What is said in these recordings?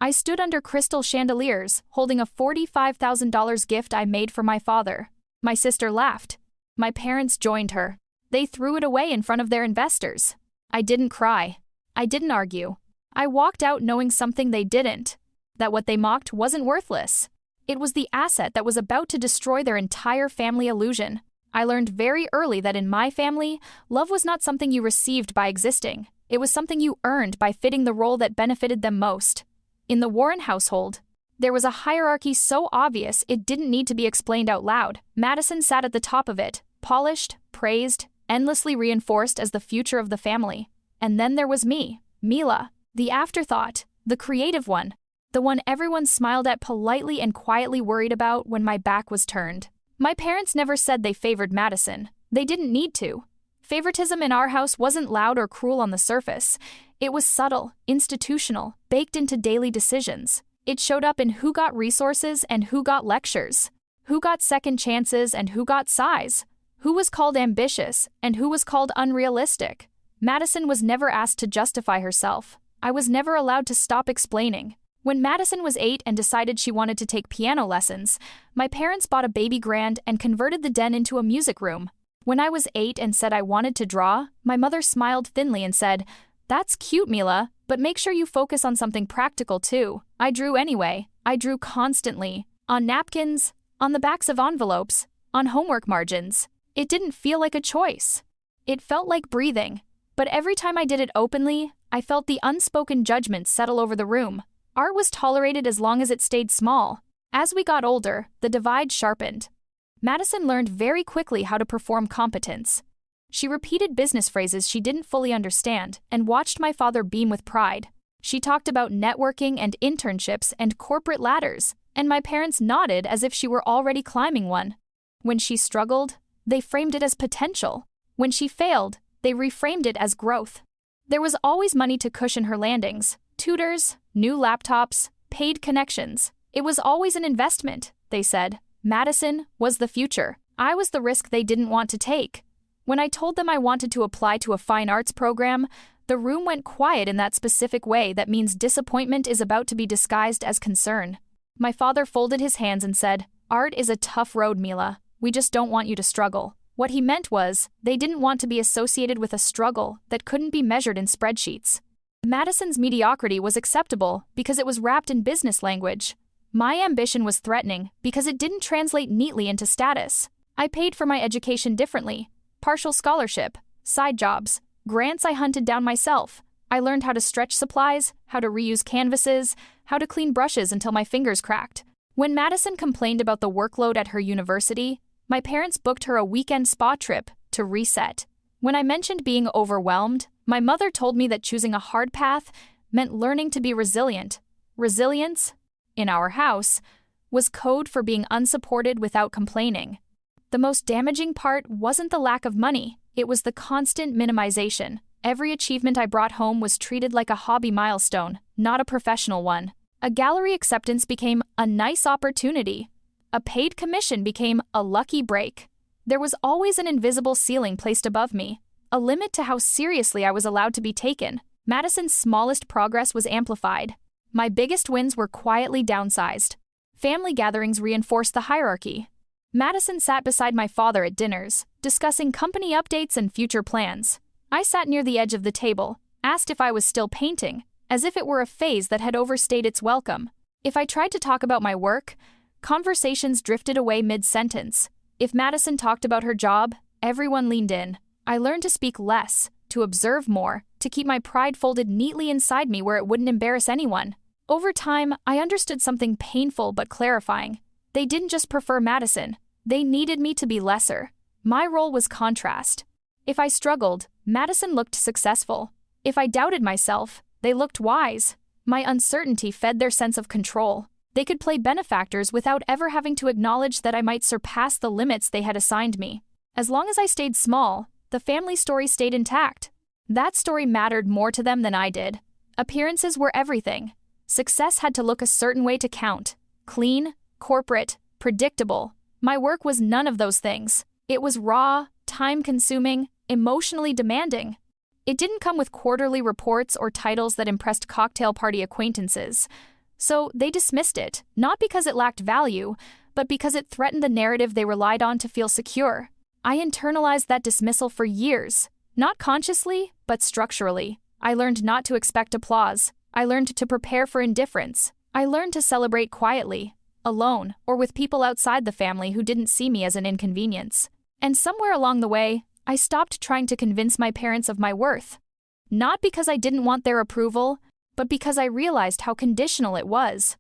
I stood under crystal chandeliers, holding a $45,000 gift I made for my father. My sister laughed. My parents joined her. They threw it away in front of their investors. I didn't cry. I didn't argue. I walked out knowing something they didn't. That what they mocked wasn't worthless. It was the asset that was about to destroy their entire family illusion. I learned very early that in my family, love was not something you received by existing. It was something you earned by fitting the role that benefited them most. In the Warren household, there was a hierarchy so obvious it didn't need to be explained out loud. Madison sat at the top of it, polished, praised, endlessly reinforced as the future of the family. And then there was me, Mila, the afterthought, the creative one, the one everyone smiled at politely and quietly worried about when my back was turned. My parents never said they favored Madison. They didn't need to. Favoritism in our house wasn't loud or cruel on the surface. It was subtle, institutional, baked into daily decisions. It showed up in who got resources and who got lectures, who got second chances and who got size, who was called ambitious and who was called unrealistic. Madison was never asked to justify herself. I was never allowed to stop explaining. When Madison was 8 and decided she wanted to take piano lessons, my parents bought a baby grand and converted the den into a music room. When I was 8 and said I wanted to draw, my mother smiled thinly and said, "That's cute, Mila, but make sure you focus on something practical too." I drew anyway. I drew constantly. On napkins, on the backs of envelopes, on homework margins. It didn't feel like a choice. It felt like breathing. But every time I did it openly, I felt the unspoken judgment settle over the room. Art was tolerated as long as it stayed small. As we got older, the divide sharpened. Madison learned very quickly how to perform competence. She repeated business phrases she didn't fully understand and watched my father beam with pride. She talked about networking and internships and corporate ladders, and my parents nodded as if she were already climbing one. When she struggled, they framed it as potential. When she failed, they reframed it as growth. There was always money to cushion her landings. Tutors, new laptops, paid connections. It was always an investment, they said. Madison was the future. I was the risk they didn't want to take. When I told them I wanted to apply to a fine arts program, the room went quiet in that specific way that means disappointment is about to be disguised as concern. My father folded his hands and said, "Art is a tough road, Mila. We just don't want you to struggle." What he meant was, they didn't want to be associated with a struggle that couldn't be measured in spreadsheets. Madison's mediocrity was acceptable because it was wrapped in business language. My ambition was threatening because it didn't translate neatly into status. I paid for my education differently. Partial scholarship, side jobs, grants I hunted down myself. I learned how to stretch supplies, how to reuse canvases, how to clean brushes until my fingers cracked. When Madison complained about the workload at her university, my parents booked her a weekend spa trip to reset. When I mentioned being overwhelmed, my mother told me that choosing a hard path meant learning to be resilient. Resilience, in our house, was code for being unsupported without complaining. The most damaging part wasn't the lack of money, it was the constant minimization. Every achievement I brought home was treated like a hobby milestone, not a professional one. A gallery acceptance became a nice opportunity. A paid commission became a lucky break. There was always an invisible ceiling placed above me, a limit to how seriously I was allowed to be taken. Madison's smallest progress was amplified. My biggest wins were quietly downsized. Family gatherings reinforced the hierarchy. Madison sat beside my father at dinners, discussing company updates and future plans. I sat near the edge of the table, asked if I was still painting, as if it were a phase that had overstayed its welcome. If I tried to talk about my work, conversations drifted away mid-sentence. If Madison talked about her job, everyone leaned in. I learned to speak less, to observe more, to keep my pride folded neatly inside me where it wouldn't embarrass anyone. Over time, I understood something painful but clarifying. They didn't just prefer Madison. They needed me to be lesser. My role was contrast. If I struggled, Madison looked successful. If I doubted myself, they looked wise. My uncertainty fed their sense of control. They could play benefactors without ever having to acknowledge that I might surpass the limits they had assigned me. As long as I stayed small, the family story stayed intact. That story mattered more to them than I did. Appearances were everything. Success had to look a certain way to count. Clean, corporate, predictable. My work was none of those things. It was raw, time-consuming, emotionally demanding. It didn't come with quarterly reports or titles that impressed cocktail party acquaintances. So they dismissed it, not because it lacked value, but because it threatened the narrative they relied on to feel secure. I internalized that dismissal for years, not consciously, but structurally. I learned not to expect applause. I learned to prepare for indifference. I learned to celebrate quietly, alone, or with people outside the family who didn't see me as an inconvenience. And somewhere along the way, I stopped trying to convince my parents of my worth. Not because I didn't want their approval, but because I realized how conditional it was.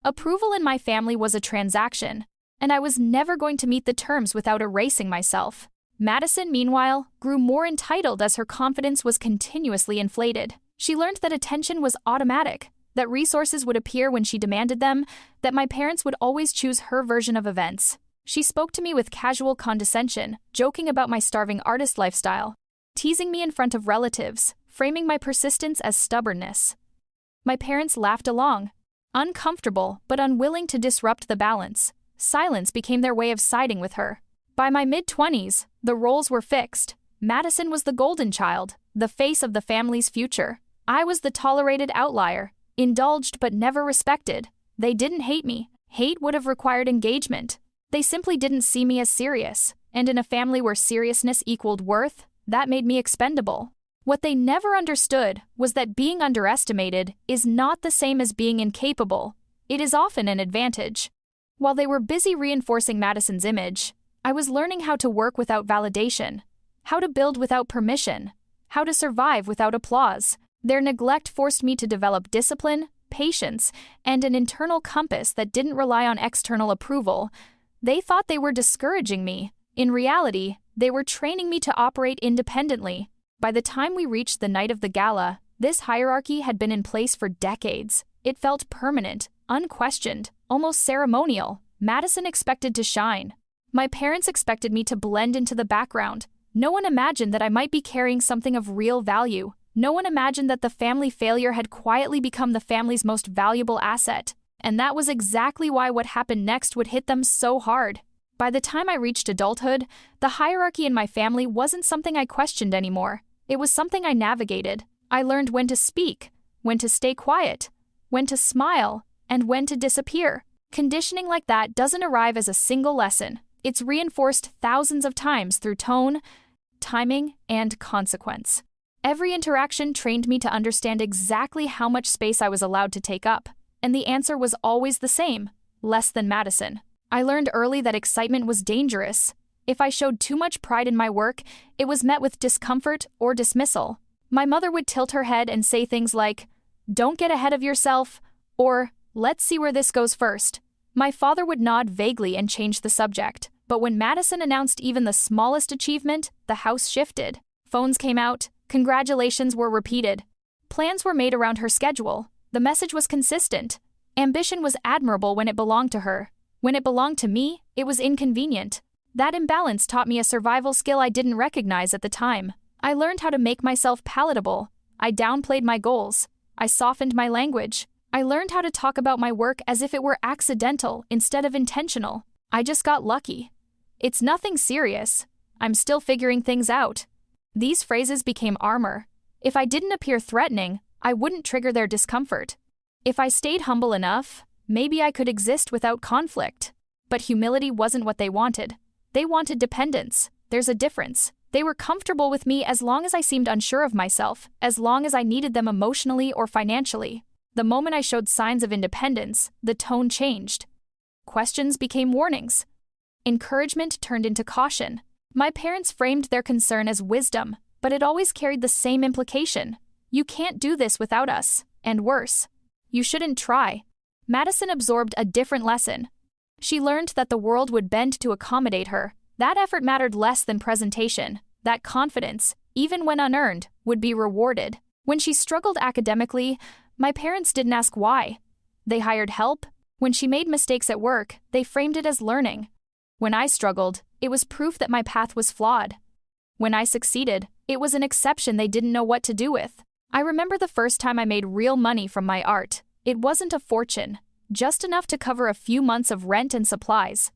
Approval in my family was a transaction, and I was never going to meet the terms without erasing myself. Madison, meanwhile, grew more entitled as her confidence was continuously inflated. She learned that attention was automatic, that resources would appear when she demanded them, that my parents would always choose her version of events. She spoke to me with casual condescension, joking about my starving artist lifestyle, teasing me in front of relatives, framing my persistence as stubbornness. My parents laughed along, uncomfortable but unwilling to disrupt the balance. Silence became their way of siding with her. By my mid-20s, the roles were fixed. Madison was the golden child, the face of the family's future. I was the tolerated outlier, indulged but never respected. They didn't hate me. Hate would have required engagement. They simply didn't see me as serious, and in a family where seriousness equaled worth, that made me expendable. What they never understood was that being underestimated is not the same as being incapable. It is often an advantage. While they were busy reinforcing Madison's image, I was learning how to work without validation, how to build without permission, how to survive without applause. Their neglect forced me to develop discipline, patience, and an internal compass that didn't rely on external approval. They thought they were discouraging me. In reality, they were training me to operate independently. By the time we reached the night of the gala, this hierarchy had been in place for decades. It felt permanent, unquestioned, almost ceremonial. Madison expected to shine. My parents expected me to blend into the background. No one imagined that I might be carrying something of real value. No one imagined that the family failure had quietly become the family's most valuable asset. And that was exactly why what happened next would hit them so hard. By the time I reached adulthood, the hierarchy in my family wasn't something I questioned anymore. It was something I navigated. I learned when to speak, when to stay quiet, when to smile, and when to disappear. Conditioning like that doesn't arrive as a single lesson. It's reinforced thousands of times through tone, timing, and consequence. Every interaction trained me to understand exactly how much space I was allowed to take up, and the answer was always the same: less than Madison. I learned early that excitement was dangerous. If I showed too much pride in my work, it was met with discomfort or dismissal. My mother would tilt her head and say things like, "Don't get ahead of yourself," or "Let's see where this goes first." My father would nod vaguely and change the subject, but when Madison announced even the smallest achievement, the house shifted. Phones came out, congratulations were repeated. Plans were made around her schedule. The message was consistent. Ambition was admirable when it belonged to her. When it belonged to me, it was inconvenient. That imbalance taught me a survival skill I didn't recognize at the time. I learned how to make myself palatable. I downplayed my goals. I softened my language. I learned how to talk about my work as if it were accidental instead of intentional. I just got lucky. It's nothing serious. I'm still figuring things out. These phrases became armor. If I didn't appear threatening, I wouldn't trigger their discomfort. If I stayed humble enough, maybe I could exist without conflict. But humility wasn't what they wanted. They wanted dependence. There's a difference. They were comfortable with me as long as I seemed unsure of myself, as long as I needed them emotionally or financially. The moment I showed signs of independence, the tone changed. Questions became warnings. Encouragement turned into caution. My parents framed their concern as wisdom, but it always carried the same implication. You can't do this without us, and worse, you shouldn't try. Madison absorbed a different lesson. She learned that the world would bend to accommodate her. That effort mattered less than presentation. That confidence, even when unearned, would be rewarded. When she struggled academically, my parents didn't ask why. They hired help. When she made mistakes at work, they framed it as learning. When I struggled, it was proof that my path was flawed. When I succeeded, it was an exception they didn't know what to do with. I remember the first time I made real money from my art. It wasn't a fortune, just enough to cover a few months of rent and supplies.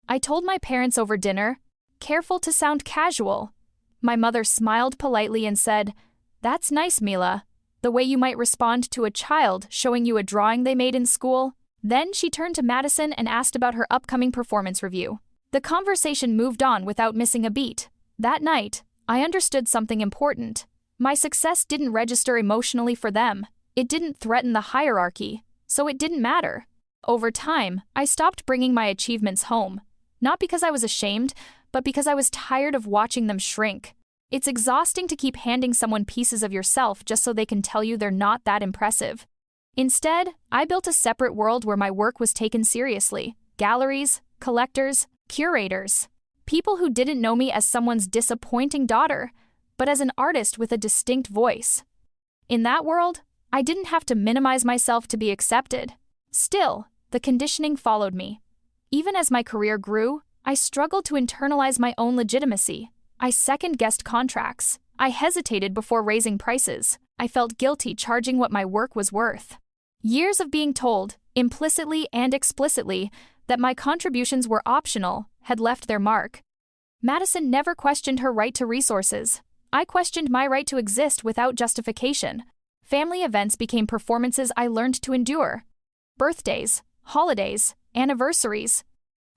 I told my parents over dinner, careful to sound casual. My mother smiled politely and said, "That's nice, Mila. The way you might respond to a child showing you a drawing they made in school. Then she turned to Madison and asked about her upcoming performance review. The conversation moved on without missing a beat. That night, I understood something important. My success didn't register emotionally for them. It didn't threaten the hierarchy, so it didn't matter. Over time, I stopped bringing my achievements home. Not because I was ashamed, but because I was tired of watching them shrink. It's exhausting to keep handing someone pieces of yourself just so they can tell you they're not that impressive. Instead, I built a separate world where my work was taken seriously. Galleries, collectors, curators. People who didn't know me as someone's disappointing daughter, but as an artist with a distinct voice. In that world, I didn't have to minimize myself to be accepted. Still, the conditioning followed me. Even as my career grew, I struggled to internalize my own legitimacy. I second-guessed contracts. I hesitated before raising prices. I felt guilty charging what my work was worth. Years of being told, implicitly and explicitly, that my contributions were optional had left their mark. Madison never questioned her right to resources. I questioned my right to exist without justification. Family events became performances I learned to endure. Birthdays, holidays, anniversaries.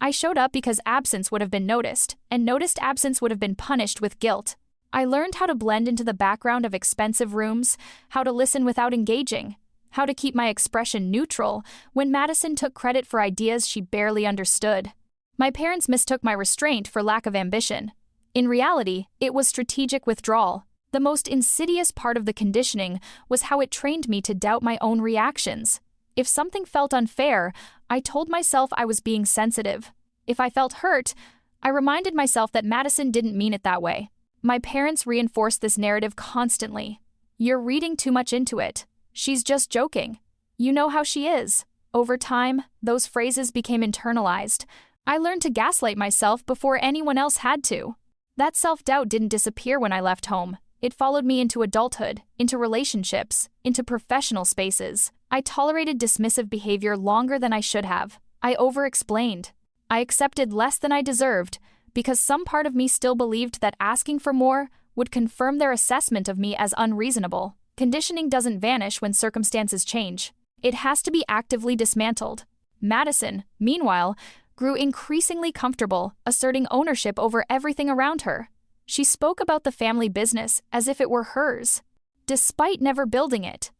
I showed up because absence would have been noticed, and noticed absence would have been punished with guilt. I learned how to blend into the background of expensive rooms, how to listen without engaging, how to keep my expression neutral when Madison took credit for ideas she barely understood. My parents mistook my restraint for lack of ambition. In reality, it was strategic withdrawal. The most insidious part of the conditioning was how it trained me to doubt my own reactions. If something felt unfair, I told myself I was being sensitive. If I felt hurt, I reminded myself that Madison didn't mean it that way. My parents reinforced this narrative constantly. You're reading too much into it. She's just joking. You know how she is. Over time, those phrases became internalized. I learned to gaslight myself before anyone else had to. That self-doubt didn't disappear when I left home. It followed me into adulthood, into relationships, into professional spaces. I tolerated dismissive behavior longer than I should have. I over-explained. I accepted less than I deserved, because some part of me still believed that asking for more would confirm their assessment of me as unreasonable. Conditioning doesn't vanish when circumstances change. It has to be actively dismantled. Madison, meanwhile, grew increasingly comfortable, asserting ownership over everything around her. She spoke about the family business as if it were hers, despite never building it.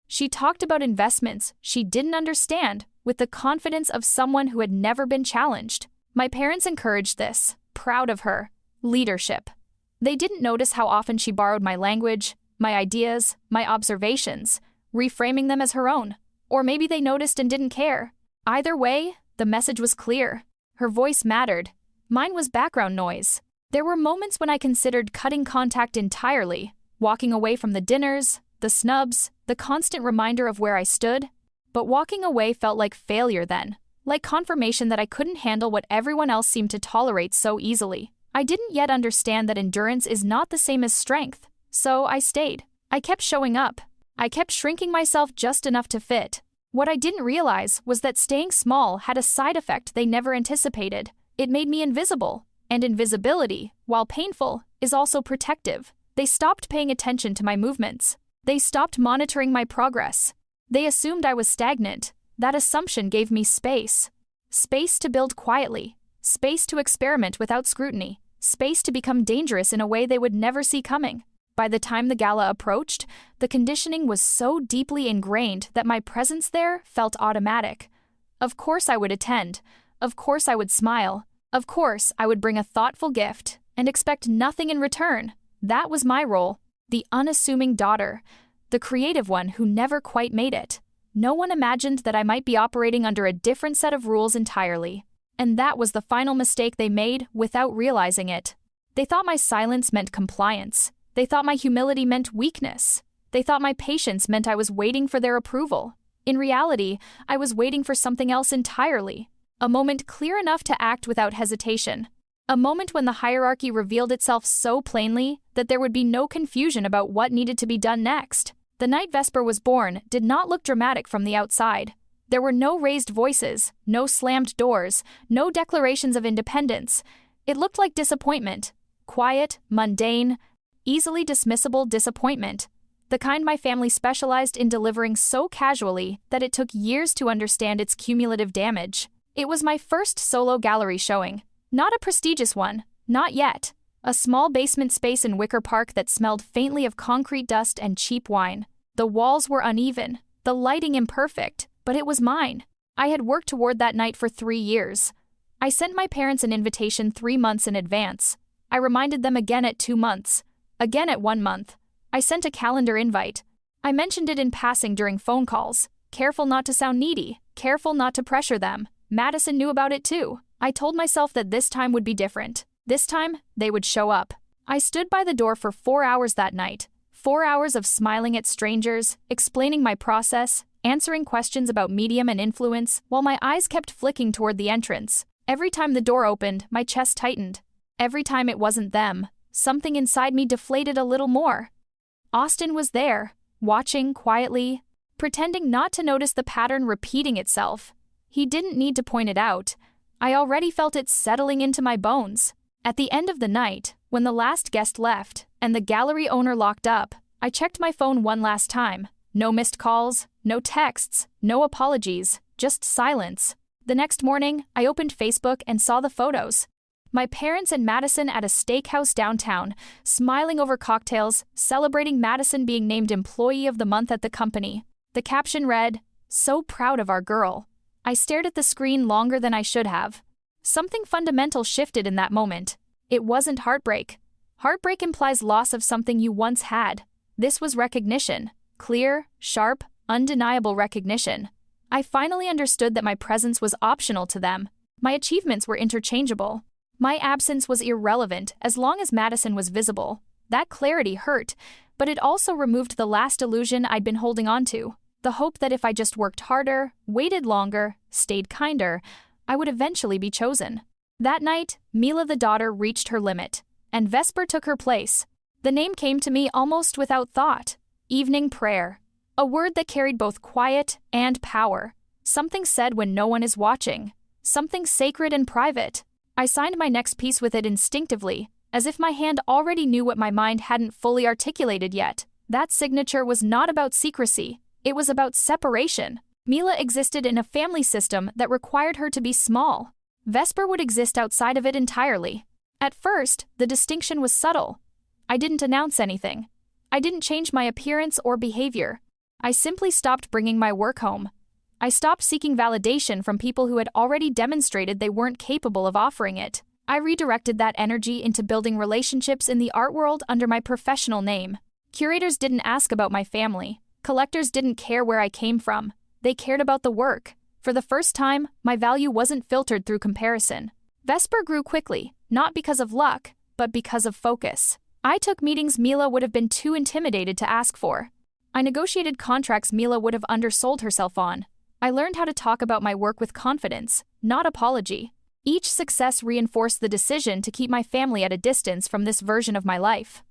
She talked about investments she didn't understand with the confidence of someone who had never been challenged. My parents encouraged this, proud of her. Leadership. They didn't notice how often she borrowed my language, my ideas, my observations, reframing them as her own. Or maybe they noticed and didn't care. Either way, the message was clear. Her voice mattered. Mine was background noise. There were moments when I considered cutting contact entirely, walking away from the dinners, the snubs, the constant reminder of where I stood. But walking away felt like failure then, like confirmation that I couldn't handle what everyone else seemed to tolerate so easily. I didn't yet understand that endurance is not the same as strength, so I stayed. I kept showing up. I kept shrinking myself just enough to fit. What I didn't realize was that staying small had a side effect they never anticipated. It made me invisible. And invisibility, while painful, is also protective. They stopped paying attention to my movements. They stopped monitoring my progress. They assumed I was stagnant. That assumption gave me space. Space to build quietly. Space to experiment without scrutiny. Space to become dangerous in a way they would never see coming. By the time the gala approached, the conditioning was so deeply ingrained that my presence there felt automatic. Of course I would attend. Of course I would smile. Of course I would bring a thoughtful gift and expect nothing in return. That was my role. The unassuming daughter. The creative one who never quite made it. No one imagined that I might be operating under a different set of rules entirely. And that was the final mistake they made without realizing it. They thought my silence meant compliance. They thought my humility meant weakness. They thought my patience meant I was waiting for their approval. In reality, I was waiting for something else entirely. A moment clear enough to act without hesitation. A moment when the hierarchy revealed itself so plainly that there would be no confusion about what needed to be done next. The night Vesper was born did not look dramatic from the outside. There were no raised voices, no slammed doors, no declarations of independence. It looked like disappointment. Quiet, mundane, easily dismissible disappointment. The kind my family specialized in delivering so casually that it took years to understand its cumulative damage. It was my first solo gallery showing. Not a prestigious one, not yet. A small basement space in Wicker Park that smelled faintly of concrete dust and cheap wine. The walls were uneven, the lighting imperfect, but it was mine. I had worked toward that night for 3 years. I sent my parents an invitation 3 months in advance. I reminded them again at 2 months, again at 1 month. I sent a calendar invite. I mentioned it in passing during phone calls, careful not to sound needy, careful not to pressure them. Madison knew about it too. I told myself that this time would be different. This time, they would show up. I stood by the door for 4 hours that night. 4 hours of smiling at strangers, explaining my process, answering questions about medium and influence, while my eyes kept flicking toward the entrance. Every time the door opened, my chest tightened. Every time it wasn't them, something inside me deflated a little more. Austin was there, watching quietly, pretending not to notice the pattern repeating itself. He didn't need to point it out. I already felt it settling into my bones. At the end of the night, when the last guest left and the gallery owner locked up, I checked my phone one last time. No missed calls, no texts, no apologies, just silence. The next morning, I opened Facebook and saw the photos. My parents and Madison at a steakhouse downtown, smiling over cocktails, celebrating Madison being named Employee of the Month at the company. The caption read, "So proud of our girl." I stared at the screen longer than I should have. Something fundamental shifted in that moment. It wasn't heartbreak. Heartbreak implies loss of something you once had. This was recognition. Clear, sharp, undeniable recognition. I finally understood that my presence was optional to them. My achievements were interchangeable. My absence was irrelevant as long as Madison was visible. That clarity hurt, but it also removed the last illusion I'd been holding on to. The hope that if I just worked harder, waited longer, stayed kinder, I would eventually be chosen. That night, Mila the daughter reached her limit, and Vesper took her place. The name came to me almost without thought. Evening prayer. A word that carried both quiet and power. Something said when no one is watching. Something sacred and private. I signed my next piece with it instinctively, as if my hand already knew what my mind hadn't fully articulated yet. That signature was not about secrecy. It was about separation. Mila existed in a family system that required her to be small. Vesper would exist outside of it entirely. At first, the distinction was subtle. I didn't announce anything. I didn't change my appearance or behavior. I simply stopped bringing my work home. I stopped seeking validation from people who had already demonstrated they weren't capable of offering it. I redirected that energy into building relationships in the art world under my professional name. Curators didn't ask about my family. Collectors didn't care where I came from. They cared about the work. For the first time, my value wasn't filtered through comparison. Vesper grew quickly, not because of luck, but because of focus. I took meetings Mila would have been too intimidated to ask for. I negotiated contracts Mila would have undersold herself on. I learned how to talk about my work with confidence, not apology. Each success reinforced the decision to keep my family at a distance from this version of my life.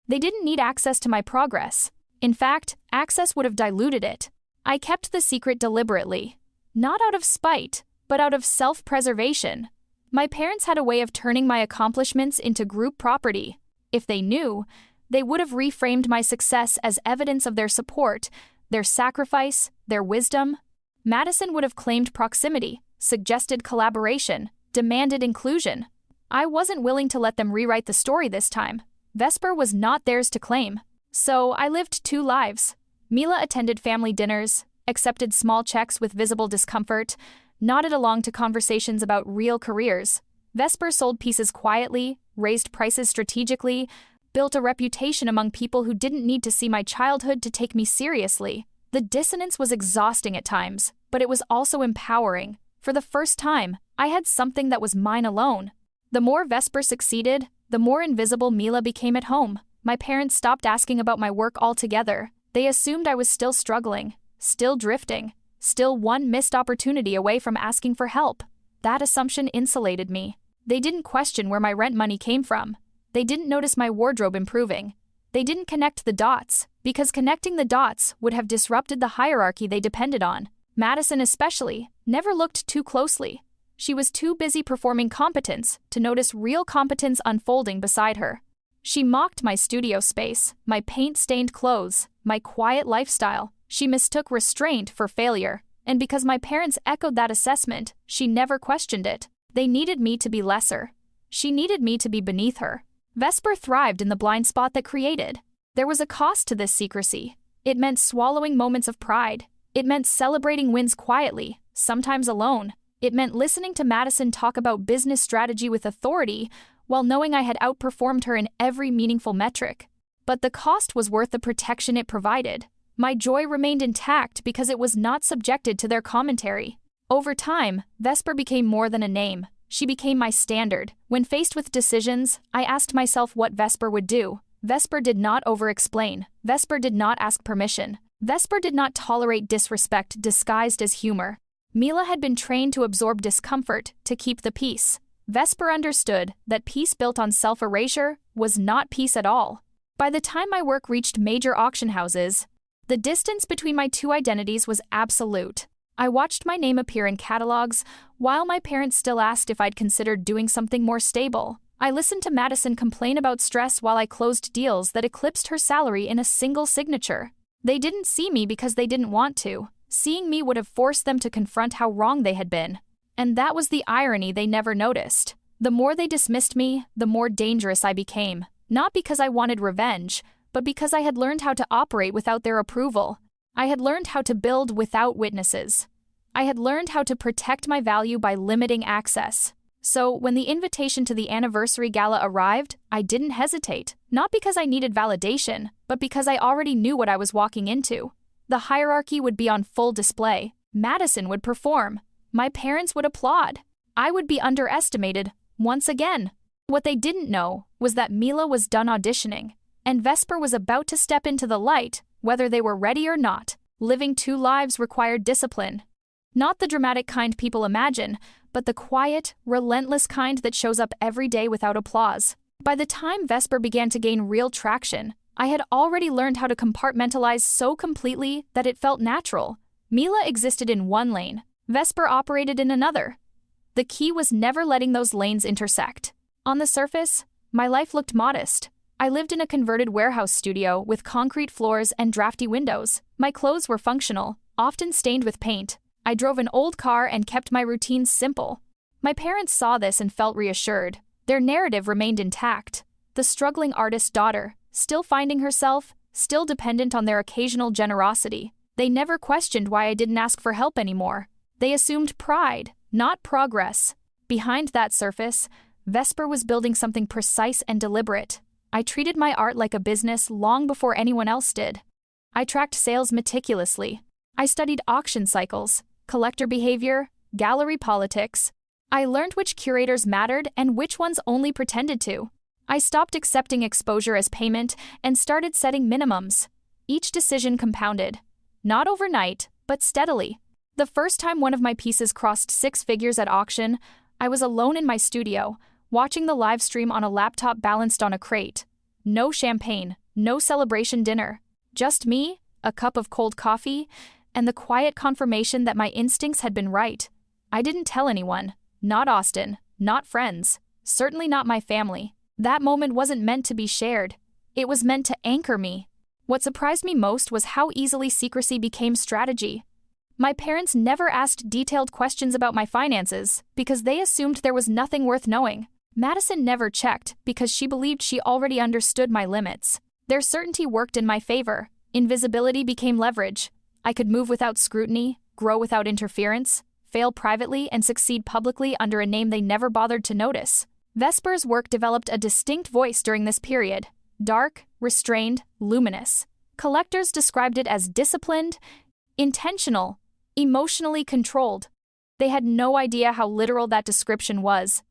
They didn't need access to my progress. In fact, access would have diluted it. I kept the secret deliberately. Not out of spite, but out of self-preservation. My parents had a way of turning my accomplishments into group property. If they knew, they would have reframed my success as evidence of their support, their sacrifice, their wisdom. Madison would have claimed proximity, suggested collaboration, demanded inclusion. I wasn't willing to let them rewrite the story this time. Vesper was not theirs to claim. So I lived 2 lives. Mila attended family dinners, accepted small checks with visible discomfort, nodded along to conversations about real careers. Vesper sold pieces quietly, raised prices strategically, built a reputation among people who didn't need to see my childhood to take me seriously. The dissonance was exhausting at times, but it was also empowering. For the first time, I had something that was mine alone. The more Vesper succeeded, the more invisible Mila became at home. My parents stopped asking about my work altogether. They assumed I was still struggling, still drifting, still one missed opportunity away from asking for help. That assumption insulated me. They didn't question where my rent money came from. They didn't notice my wardrobe improving. They didn't connect the dots, because connecting the dots would have disrupted the hierarchy they depended on. Madison especially never looked too closely. She was too busy performing competence to notice real competence unfolding beside her. She mocked my studio space, my paint-stained clothes, my quiet lifestyle. She mistook restraint for failure. And because my parents echoed that assessment, she never questioned it. They needed me to be lesser. She needed me to be beneath her. Vesper thrived in the blind spot that created. There was a cost to this secrecy. It meant swallowing moments of pride. It meant celebrating wins quietly, sometimes alone. It meant listening to Madison talk about business strategy with authority while knowing I had outperformed her in every meaningful metric. But the cost was worth the protection it provided. My joy remained intact because it was not subjected to their commentary. Over time, Vesper became more than a name. She became my standard. When faced with decisions, I asked myself what Vesper would do. Vesper did not over-explain. Vesper did not ask permission. Vesper did not tolerate disrespect disguised as humor. Mila had been trained to absorb discomfort to keep the peace. Vesper understood that peace built on self-erasure was not peace at all. By the time my work reached major auction houses, the distance between my two identities was absolute. I watched my name appear in catalogs, while my parents still asked if I'd considered doing something more stable. I listened to Madison complain about stress while I closed deals that eclipsed her salary in a single signature. They didn't see me because they didn't want to. Seeing me would have forced them to confront how wrong they had been. And that was the irony they never noticed. The more they dismissed me, the more dangerous I became. Not because I wanted revenge, but because I had learned how to operate without their approval. I had learned how to build without witnesses. I had learned how to protect my value by limiting access. So, when the invitation to the anniversary gala arrived, I didn't hesitate. Not because I needed validation, but because I already knew what I was walking into. The hierarchy would be on full display. Madison would perform. My parents would applaud. I would be underestimated, once again. What they didn't know was that Mila was done auditioning, and Vesper was about to step into the light, whether they were ready or not. Living two lives required discipline. Not the dramatic kind people imagine, but the quiet, relentless kind that shows up every day without applause. By the time Vesper began to gain real traction, I had already learned how to compartmentalize so completely that it felt natural. Mila existed in one lane. Vesper operated in another. The key was never letting those lanes intersect. On the surface, my life looked modest. I lived in a converted warehouse studio with concrete floors and drafty windows. My clothes were functional, often stained with paint. I drove an old car and kept my routines simple. My parents saw this and felt reassured. Their narrative remained intact. The struggling artist's daughter, still finding herself, still dependent on their occasional generosity. They never questioned why I didn't ask for help anymore. They assumed pride, not progress. Behind that surface, Vesper was building something precise and deliberate. I treated my art like a business long before anyone else did. I tracked sales meticulously. I studied auction cycles, collector behavior, gallery politics. I learned which curators mattered and which ones only pretended to. I stopped accepting exposure as payment and started setting minimums. Each decision compounded. Not overnight, but steadily. The first time one of my pieces crossed 6 figures at auction, I was alone in my studio, watching the live stream on a laptop balanced on a crate. No champagne, no celebration dinner. Just me, a cup of cold coffee, and the quiet confirmation that my instincts had been right. I didn't tell anyone. Not Austin, not friends, certainly not my family. That moment wasn't meant to be shared. It was meant to anchor me. What surprised me most was how easily secrecy became strategy. My parents never asked detailed questions about my finances because they assumed there was nothing worth knowing. Madison never checked because she believed she already understood my limits. Their certainty worked in my favor. Invisibility became leverage. I could move without scrutiny, grow without interference, fail privately and succeed publicly under a name they never bothered to notice. Vesper's work developed a distinct voice during this period. Dark, restrained, luminous. Collectors described it as disciplined, intentional, emotionally controlled. They had no idea how literal that description was.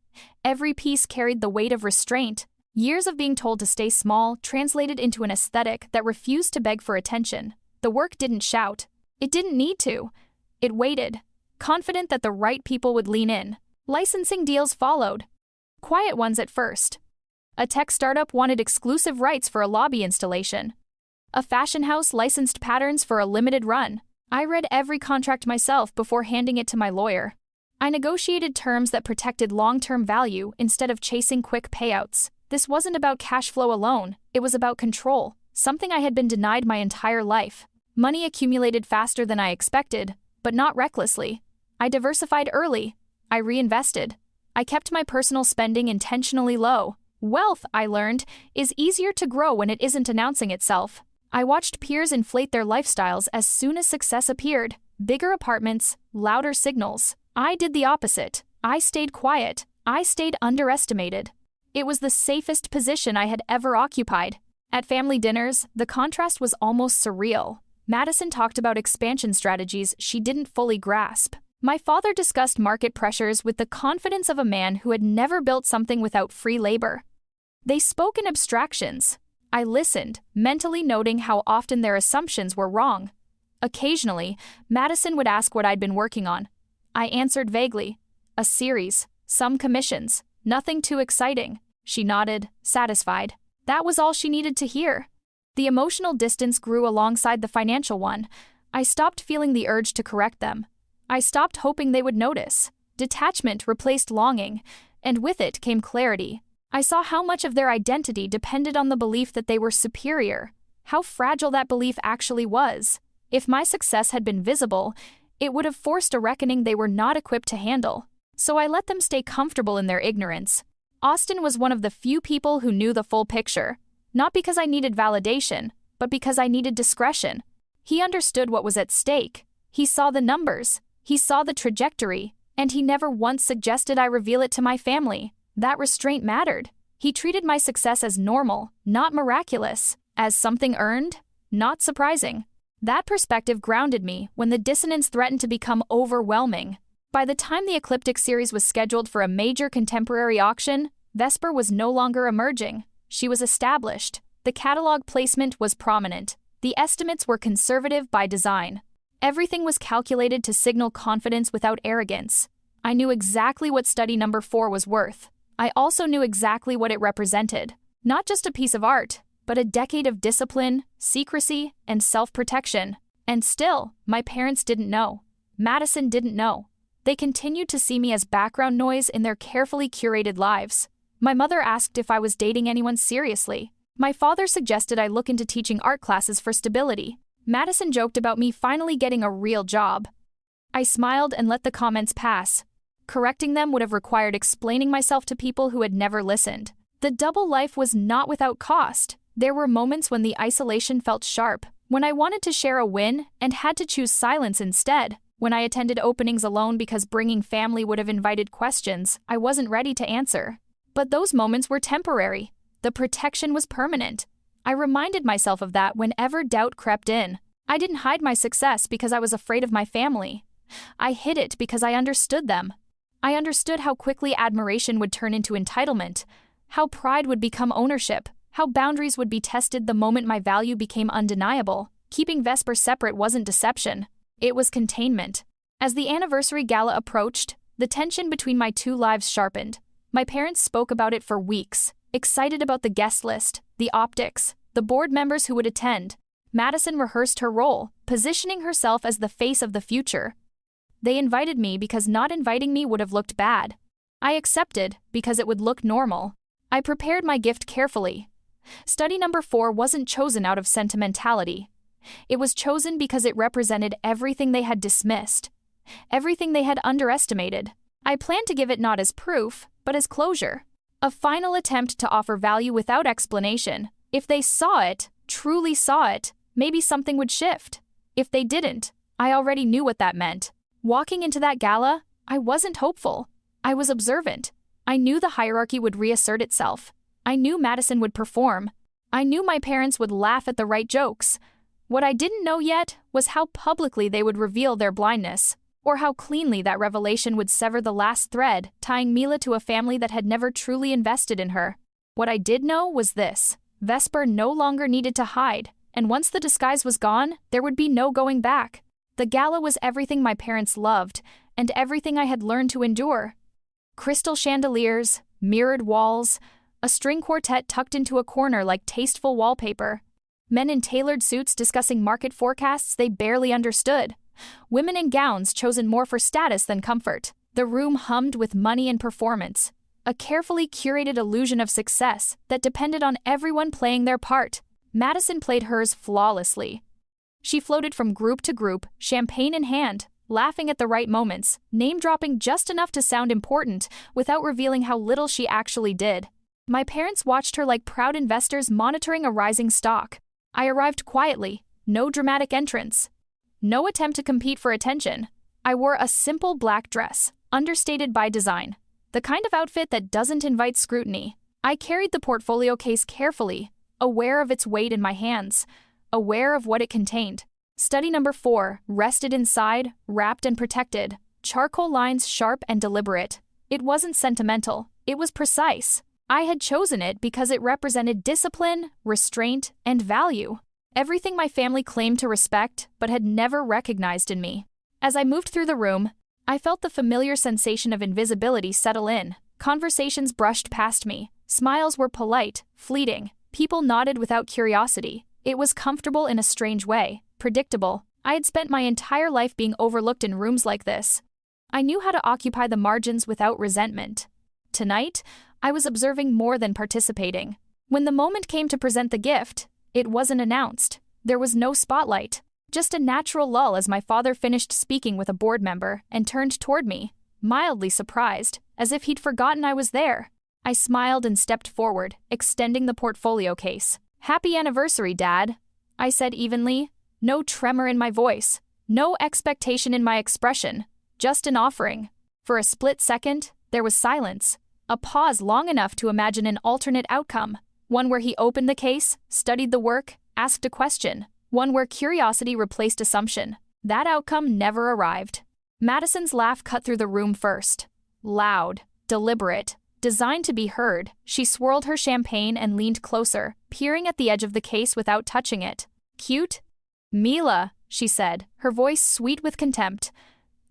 Every piece carried the weight of restraint. Years of being told to stay small translated into an aesthetic that refused to beg for attention. The work didn't shout. It didn't need to. It waited, confident that the right people would lean in. Licensing deals followed. Quiet ones at first. A tech startup wanted exclusive rights for a lobby installation. A fashion house licensed patterns for a limited run. I read every contract myself before handing it to my lawyer. I negotiated terms that protected long-term value instead of chasing quick payouts. This wasn't about cash flow alone, it was about control, something I had been denied my entire life. Money accumulated faster than I expected, but not recklessly. I diversified early. I reinvested. I kept my personal spending intentionally low. Wealth, I learned, is easier to grow when it isn't announcing itself. I watched peers inflate their lifestyles as soon as success appeared. Bigger apartments, louder signals. I did the opposite. I stayed quiet. I stayed underestimated. It was the safest position I had ever occupied. At family dinners, the contrast was almost surreal. Madison talked about expansion strategies she didn't fully grasp. My father discussed market pressures with the confidence of a man who had never built something without free labor. They spoke in abstractions. I listened, mentally noting how often their assumptions were wrong. Occasionally, Madison would ask what I'd been working on. I answered vaguely. A series, some commissions, nothing too exciting. She nodded, satisfied. That was all she needed to hear. The emotional distance grew alongside the financial one. I stopped feeling the urge to correct them. I stopped hoping they would notice. Detachment replaced longing, and with it came clarity. I saw how much of their identity depended on the belief that they were superior, how fragile that belief actually was. If my success had been visible, it would have forced a reckoning they were not equipped to handle. So I let them stay comfortable in their ignorance. Austin was one of the few people who knew the full picture, not because I needed validation, but because I needed discretion. He understood what was at stake. He saw the numbers, he saw the trajectory, and he never once suggested I reveal it to my family. That restraint mattered. He treated my success as normal, not miraculous, as something earned, not surprising. That perspective grounded me when the dissonance threatened to become overwhelming. By the time the Ecliptic series was scheduled for a major contemporary auction, Vesper was no longer emerging. She was established. The catalog placement was prominent. The estimates were conservative by design. Everything was calculated to signal confidence without arrogance. I knew exactly what study number 4 was worth. I also knew exactly what it represented. Not just a piece of art, but a decade of discipline, secrecy, and self-protection. And still, my parents didn't know. Madison didn't know. They continued to see me as background noise in their carefully curated lives. My mother asked if I was dating anyone seriously. My father suggested I look into teaching art classes for stability. Madison joked about me finally getting a real job. I smiled and let the comments pass. Correcting them would have required explaining myself to people who had never listened. The double life was not without cost. There were moments when the isolation felt sharp, when I wanted to share a win and had to choose silence instead, when I attended openings alone because bringing family would have invited questions I wasn't ready to answer. But those moments were temporary. The protection was permanent. I reminded myself of that whenever doubt crept in. I didn't hide my success because I was afraid of my family. I hid it because I understood them. I understood how quickly admiration would turn into entitlement, how pride would become ownership, how boundaries would be tested the moment my value became undeniable. Keeping Vesper separate wasn't deception. It was containment. As the anniversary gala approached, the tension between my two lives sharpened. My parents spoke about it for weeks, excited about the guest list, the optics, the board members who would attend. Madison rehearsed her role, positioning herself as the face of the future. They invited me because not inviting me would have looked bad. I accepted because it would look normal. I prepared my gift carefully. Study number 4 wasn't chosen out of sentimentality. It was chosen because it represented everything they had dismissed, everything they had underestimated. I planned to give it not as proof, but as closure. A final attempt to offer value without explanation. If they saw it, truly saw it, maybe something would shift. If they didn't, I already knew what that meant. Walking into that gala, I wasn't hopeful. I was observant. I knew the hierarchy would reassert itself. I knew Madison would perform. I knew my parents would laugh at the right jokes. What I didn't know yet was how publicly they would reveal their blindness, or how cleanly that revelation would sever the last thread tying Mila to a family that had never truly invested in her. What I did know was this: Vesper no longer needed to hide, and once the disguise was gone, there would be no going back. The gala was everything my parents loved, and everything I had learned to endure. Crystal chandeliers, mirrored walls, a string quartet tucked into a corner like tasteful wallpaper. Men in tailored suits discussing market forecasts they barely understood. Women in gowns chosen more for status than comfort. The room hummed with money and performance. a carefully curated illusion of success that depended on everyone playing their part. Madison played hers flawlessly. She floated from group to group, champagne in hand, laughing at the right moments, name-dropping just enough to sound important without revealing how little she actually did. My parents watched her like proud investors monitoring a rising stock. I arrived quietly, no dramatic entrance, no attempt to compete for attention. I wore a simple black dress, understated by design, the kind of outfit that doesn't invite scrutiny. I carried the portfolio case carefully, aware of its weight in my hands, aware of what it contained. Study number 4 rested inside, wrapped and protected, charcoal lines sharp and deliberate. It wasn't sentimental, it was precise. I had chosen it because it represented discipline, restraint, and value. Everything my family claimed to respect but had never recognized in me. As I moved through the room, I felt the familiar sensation of invisibility settle in. Conversations brushed past me. Smiles were polite, fleeting. People nodded without curiosity. It was comfortable in a strange way, predictable. I had spent my entire life being overlooked in rooms like this. I knew how to occupy the margins without resentment. Tonight, I was observing more than participating. When the moment came to present the gift, it wasn't announced. There was no spotlight, just a natural lull as my father finished speaking with a board member and turned toward me, mildly surprised, as if he'd forgotten I was there. I smiled and stepped forward, extending the portfolio case. "Happy anniversary, Dad," I said evenly, no tremor in my voice, no expectation in my expression, just an offering. For a split second, there was silence, a pause long enough to imagine an alternate outcome, one where he opened the case, studied the work, asked a question, one where curiosity replaced assumption. That outcome never arrived. Madison's laugh cut through the room first. Loud, deliberate, designed to be heard, she swirled her champagne and leaned closer, peering at the edge of the case without touching it. "Cute?" "Mila," she said, her voice sweet with contempt.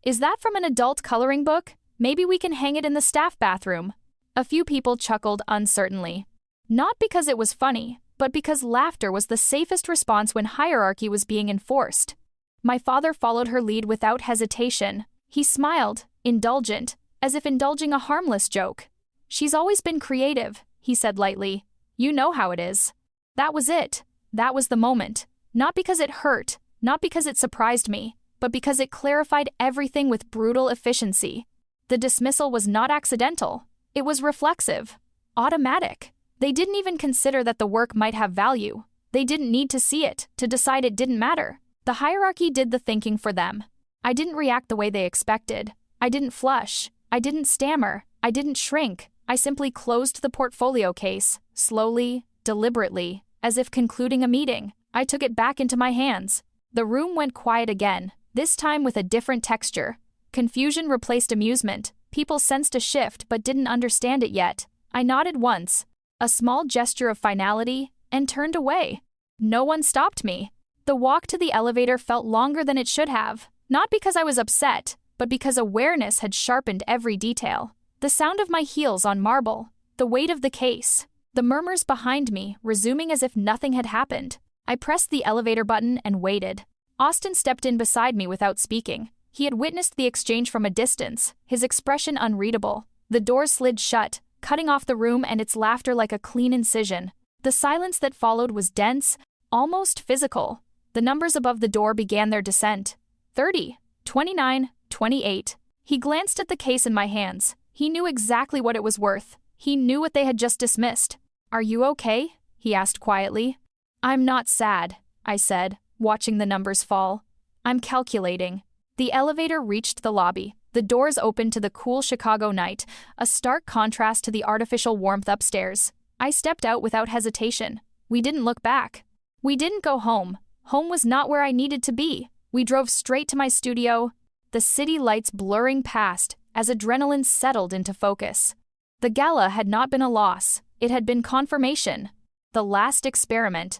"Is that from an adult coloring book? Maybe we can hang it in the staff bathroom." A few people chuckled uncertainly. Not because it was funny, but because laughter was the safest response when hierarchy was being enforced. My father followed her lead without hesitation. He smiled, indulgent, as if indulging a harmless joke. "She's always been creative," he said lightly. "You know how it is." That was it. That was the moment. Not because it hurt, not because it surprised me, but because it clarified everything with brutal efficiency. The dismissal was not accidental. It was reflexive, automatic. They didn't even consider that the work might have value. They didn't need to see it to decide it didn't matter. The hierarchy did the thinking for them. I didn't react the way they expected. I didn't flush. I didn't stammer. I didn't shrink. I simply closed the portfolio case, slowly, deliberately, as if concluding a meeting. I took it back into my hands. The room went quiet again, this time with a different texture. Confusion replaced amusement. People sensed a shift but didn't understand it yet. I nodded once, a small gesture of finality, and turned away. No one stopped me. The walk to the elevator felt longer than it should have, not because I was upset, but because awareness had sharpened every detail. The sound of my heels on marble, the weight of the case, the murmurs behind me resuming as if nothing had happened. I pressed the elevator button and waited. Austin stepped in beside me without speaking. He had witnessed the exchange from a distance, his expression unreadable. The doors slid shut, cutting off the room and its laughter like a clean incision. The silence that followed was dense, almost physical. The numbers above the door began their descent. 30, 29, 28. He glanced at the case in my hands. He knew exactly what it was worth. He knew what they had just dismissed. "Are you okay?" he asked quietly. "I'm not sad," I said, watching the numbers fall. "I'm calculating." The elevator reached the lobby. The doors opened to the cool Chicago night, a stark contrast to the artificial warmth upstairs. I stepped out without hesitation. We didn't look back. We didn't go home. Home was not where I needed to be. We drove straight to my studio, the city lights blurring past as adrenaline settled into focus. The gala had not been a loss. It had been confirmation. The last experiment.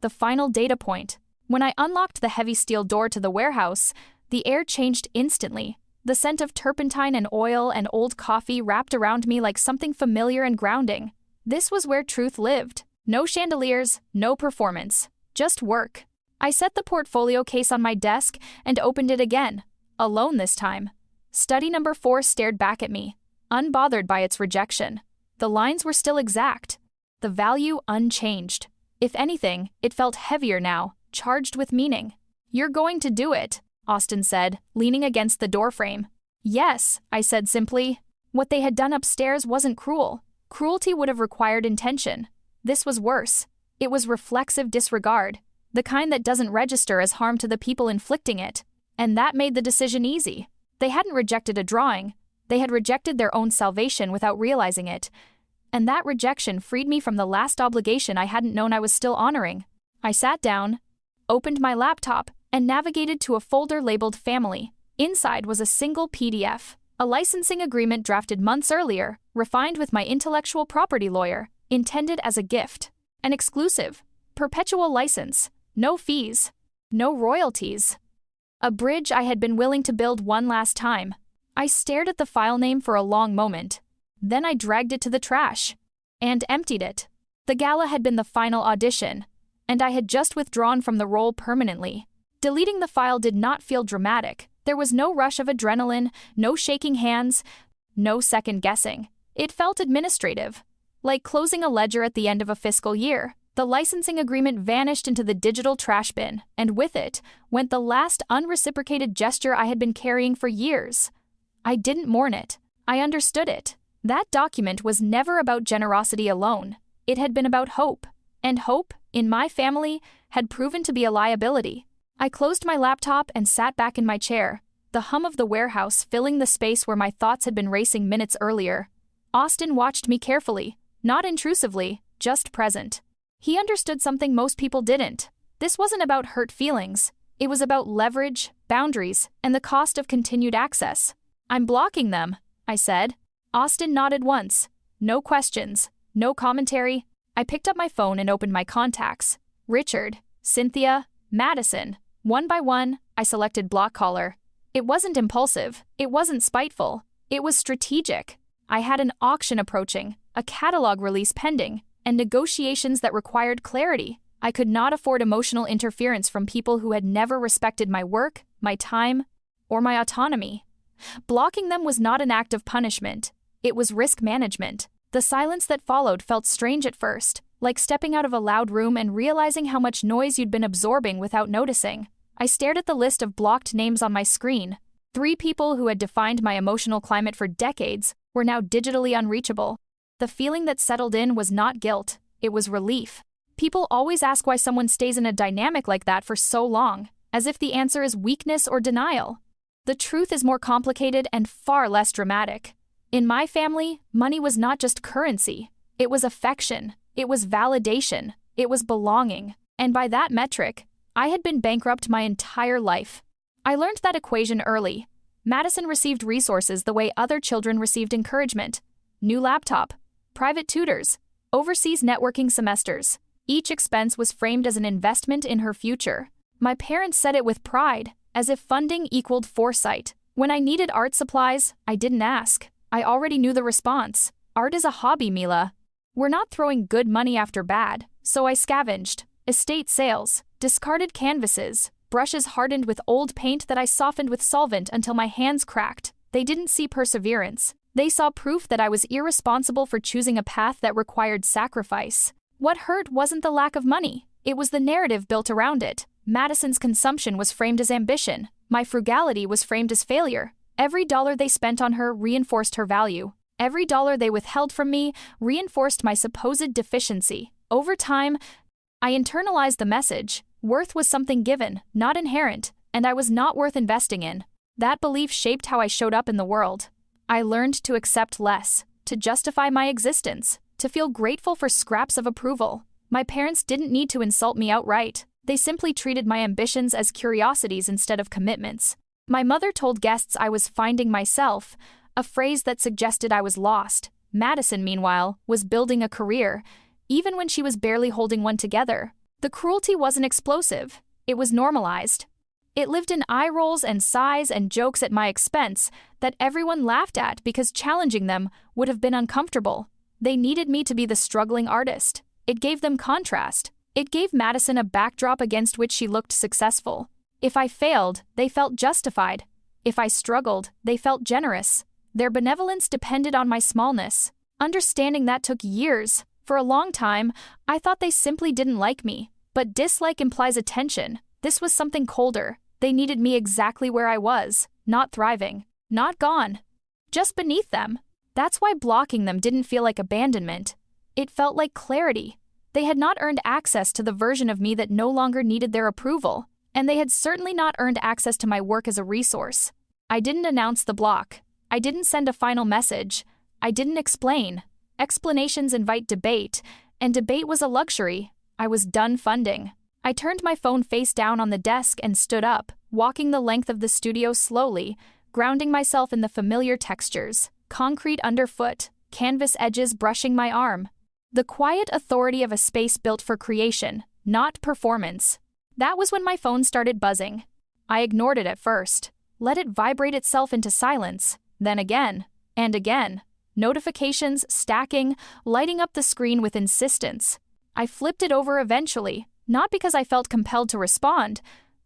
The final data point. When I unlocked the heavy steel door to the warehouse, the air changed instantly. The scent of turpentine and oil and old coffee wrapped around me like something familiar and grounding. This was where truth lived. No chandeliers, no performance, just work. I set the portfolio case on my desk and opened it again, alone this time. Study number 4 stared back at me, unbothered by its rejection. The lines were still exact, the value unchanged. If anything, it felt heavier now, charged with meaning. "You're going to do it," Austin said, leaning against the doorframe. "Yes," I said simply. What they had done upstairs wasn't cruel. Cruelty would have required intention. This was worse. It was reflexive disregard, the kind that doesn't register as harm to the people inflicting it. And that made the decision easy. They hadn't rejected a drawing. They had rejected their own salvation without realizing it. And that rejection freed me from the last obligation I hadn't known I was still honoring. I sat down, opened my laptop, and navigated to a folder labeled Family. Inside was a single PDF, a licensing agreement drafted months earlier, refined with my intellectual property lawyer, intended as a gift. An exclusive, perpetual license, no fees, no royalties. A bridge I had been willing to build one last time. I stared at the file name for a long moment. Then I dragged it to the trash and emptied it. The gala had been the final audition, and I had just withdrawn from the role permanently. Deleting the file did not feel dramatic. There was no rush of adrenaline, no shaking hands, no second guessing. It felt administrative, like closing a ledger at the end of a fiscal year. The licensing agreement vanished into the digital trash bin, and with it went the last unreciprocated gesture I had been carrying for years. I didn't mourn it. I understood it. That document was never about generosity alone. It had been about hope, and hope, in my family, had proven to be a liability. I closed my laptop and sat back in my chair, the hum of the warehouse filling the space where my thoughts had been racing minutes earlier. Austin watched me carefully, not intrusively, just present. He understood something most people didn't. This wasn't about hurt feelings. It was about leverage, boundaries, and the cost of continued access. "I'm blocking them," I said. Austin nodded once. No questions, no commentary. I picked up my phone and opened my contacts. Richard, Cynthia, Madison. One by one, I selected block caller. It wasn't impulsive. It wasn't spiteful. It was strategic. I had an auction approaching, a catalog release pending, and negotiations that required clarity. I could not afford emotional interference from people who had never respected my work, my time, or my autonomy. Blocking them was not an act of punishment. It was risk management. The silence that followed felt strange at first, like stepping out of a loud room and realizing how much noise you'd been absorbing without noticing. I stared at the list of blocked names on my screen. 3 people who had defined my emotional climate for decades were now digitally unreachable. The feeling that settled in was not guilt, it was relief. People always ask why someone stays in a dynamic like that for so long, as if the answer is weakness or denial. The truth is more complicated and far less dramatic. In my family, money was not just currency. It was affection. It was validation. It was belonging. And by that metric, I had been bankrupt my entire life. I learned that equation early. Madison received resources the way other children received encouragement. New laptop, private tutors, overseas networking semesters. Each expense was framed as an investment in her future. My parents said it with pride, as if funding equaled foresight. When I needed art supplies, I didn't ask. I already knew the response. Art is a hobby, Mila. We're not throwing good money after bad, so I scavenged. Estate sales, discarded canvases, brushes hardened with old paint that I softened with solvent until my hands cracked. They didn't see perseverance. They saw proof that I was irresponsible for choosing a path that required sacrifice. What hurt wasn't the lack of money. It was the narrative built around it. Madison's consumption was framed as ambition. My frugality was framed as failure. Every dollar they spent on her reinforced her value. Every dollar they withheld from me reinforced my supposed deficiency. Over time, I internalized the message. Worth was something given, not inherent, and I was not worth investing in. That belief shaped how I showed up in the world. I learned to accept less, to justify my existence, to feel grateful for scraps of approval. My parents didn't need to insult me outright. They simply treated my ambitions as curiosities instead of commitments. My mother told guests I was finding myself, a phrase that suggested I was lost. Madison, meanwhile, was building a career, even when she was barely holding one together. The cruelty wasn't explosive. It was normalized. It lived in eye rolls and sighs and jokes at my expense that everyone laughed at because challenging them would have been uncomfortable. They needed me to be the struggling artist. It gave them contrast. It gave Madison a backdrop against which she looked successful. If I failed, they felt justified. If I struggled, they felt generous. Their benevolence depended on my smallness. Understanding that took years. For a long time, I thought they simply didn't like me. But dislike implies attention. This was something colder. They needed me exactly where I was, not thriving, not gone, just beneath them. That's why blocking them didn't feel like abandonment. It felt like clarity. They had not earned access to the version of me that no longer needed their approval, and they had certainly not earned access to my work as a resource. I didn't announce the block. I didn't send a final message. I didn't explain. Explanations invite debate, and debate was a luxury. I was done funding. I turned my phone face down on the desk and stood up, walking the length of the studio slowly, grounding myself in the familiar textures, concrete underfoot, canvas edges brushing my arm. The quiet authority of a space built for creation, not performance. That was when my phone started buzzing. I ignored it at first, let it vibrate itself into silence, then again, and again. Notifications stacking, lighting up the screen with insistence. I flipped it over eventually, not because I felt compelled to respond,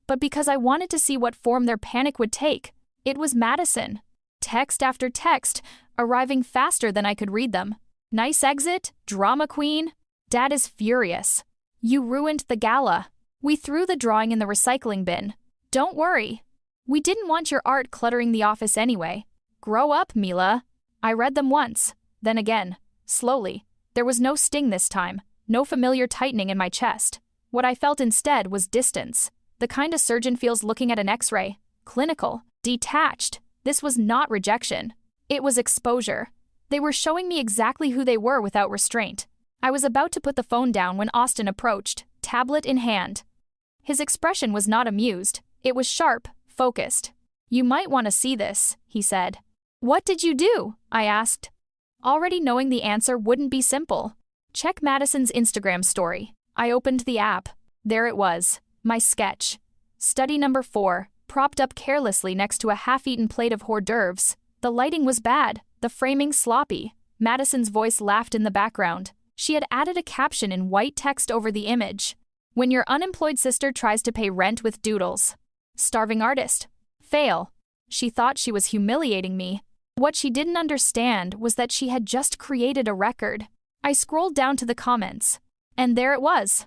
but because I wanted to see what form their panic would take. It was Madison. Text after text, arriving faster than I could read them. Nice exit, drama queen. Dad is furious. You ruined the gala. We threw the drawing in the recycling bin. Don't worry. We didn't want your art cluttering the office anyway. Grow up, Mila. I read them once, then again, slowly. There was no sting this time, no familiar tightening in my chest. What I felt instead was distance. The kind a surgeon feels looking at an X-ray. Clinical, detached. This was not rejection. It was exposure. They were showing me exactly who they were without restraint. I was about to put the phone down when Austin approached, tablet in hand. His expression was not amused. It was sharp, focused. You might want to see this, he said. What did you do? I asked. Already knowing the answer wouldn't be simple. Check Madison's Instagram story. I opened the app. There it was, my sketch. Study number 4, propped up carelessly next to a half-eaten plate of hors d'oeuvres. The lighting was bad, the framing sloppy. Madison's voice laughed in the background. She had added a caption in white text over the image. When your unemployed sister tries to pay rent with doodles. Starving artist. Fail. She thought she was humiliating me. What she didn't understand was that she had just created a record. I scrolled down to the comments. And there it was.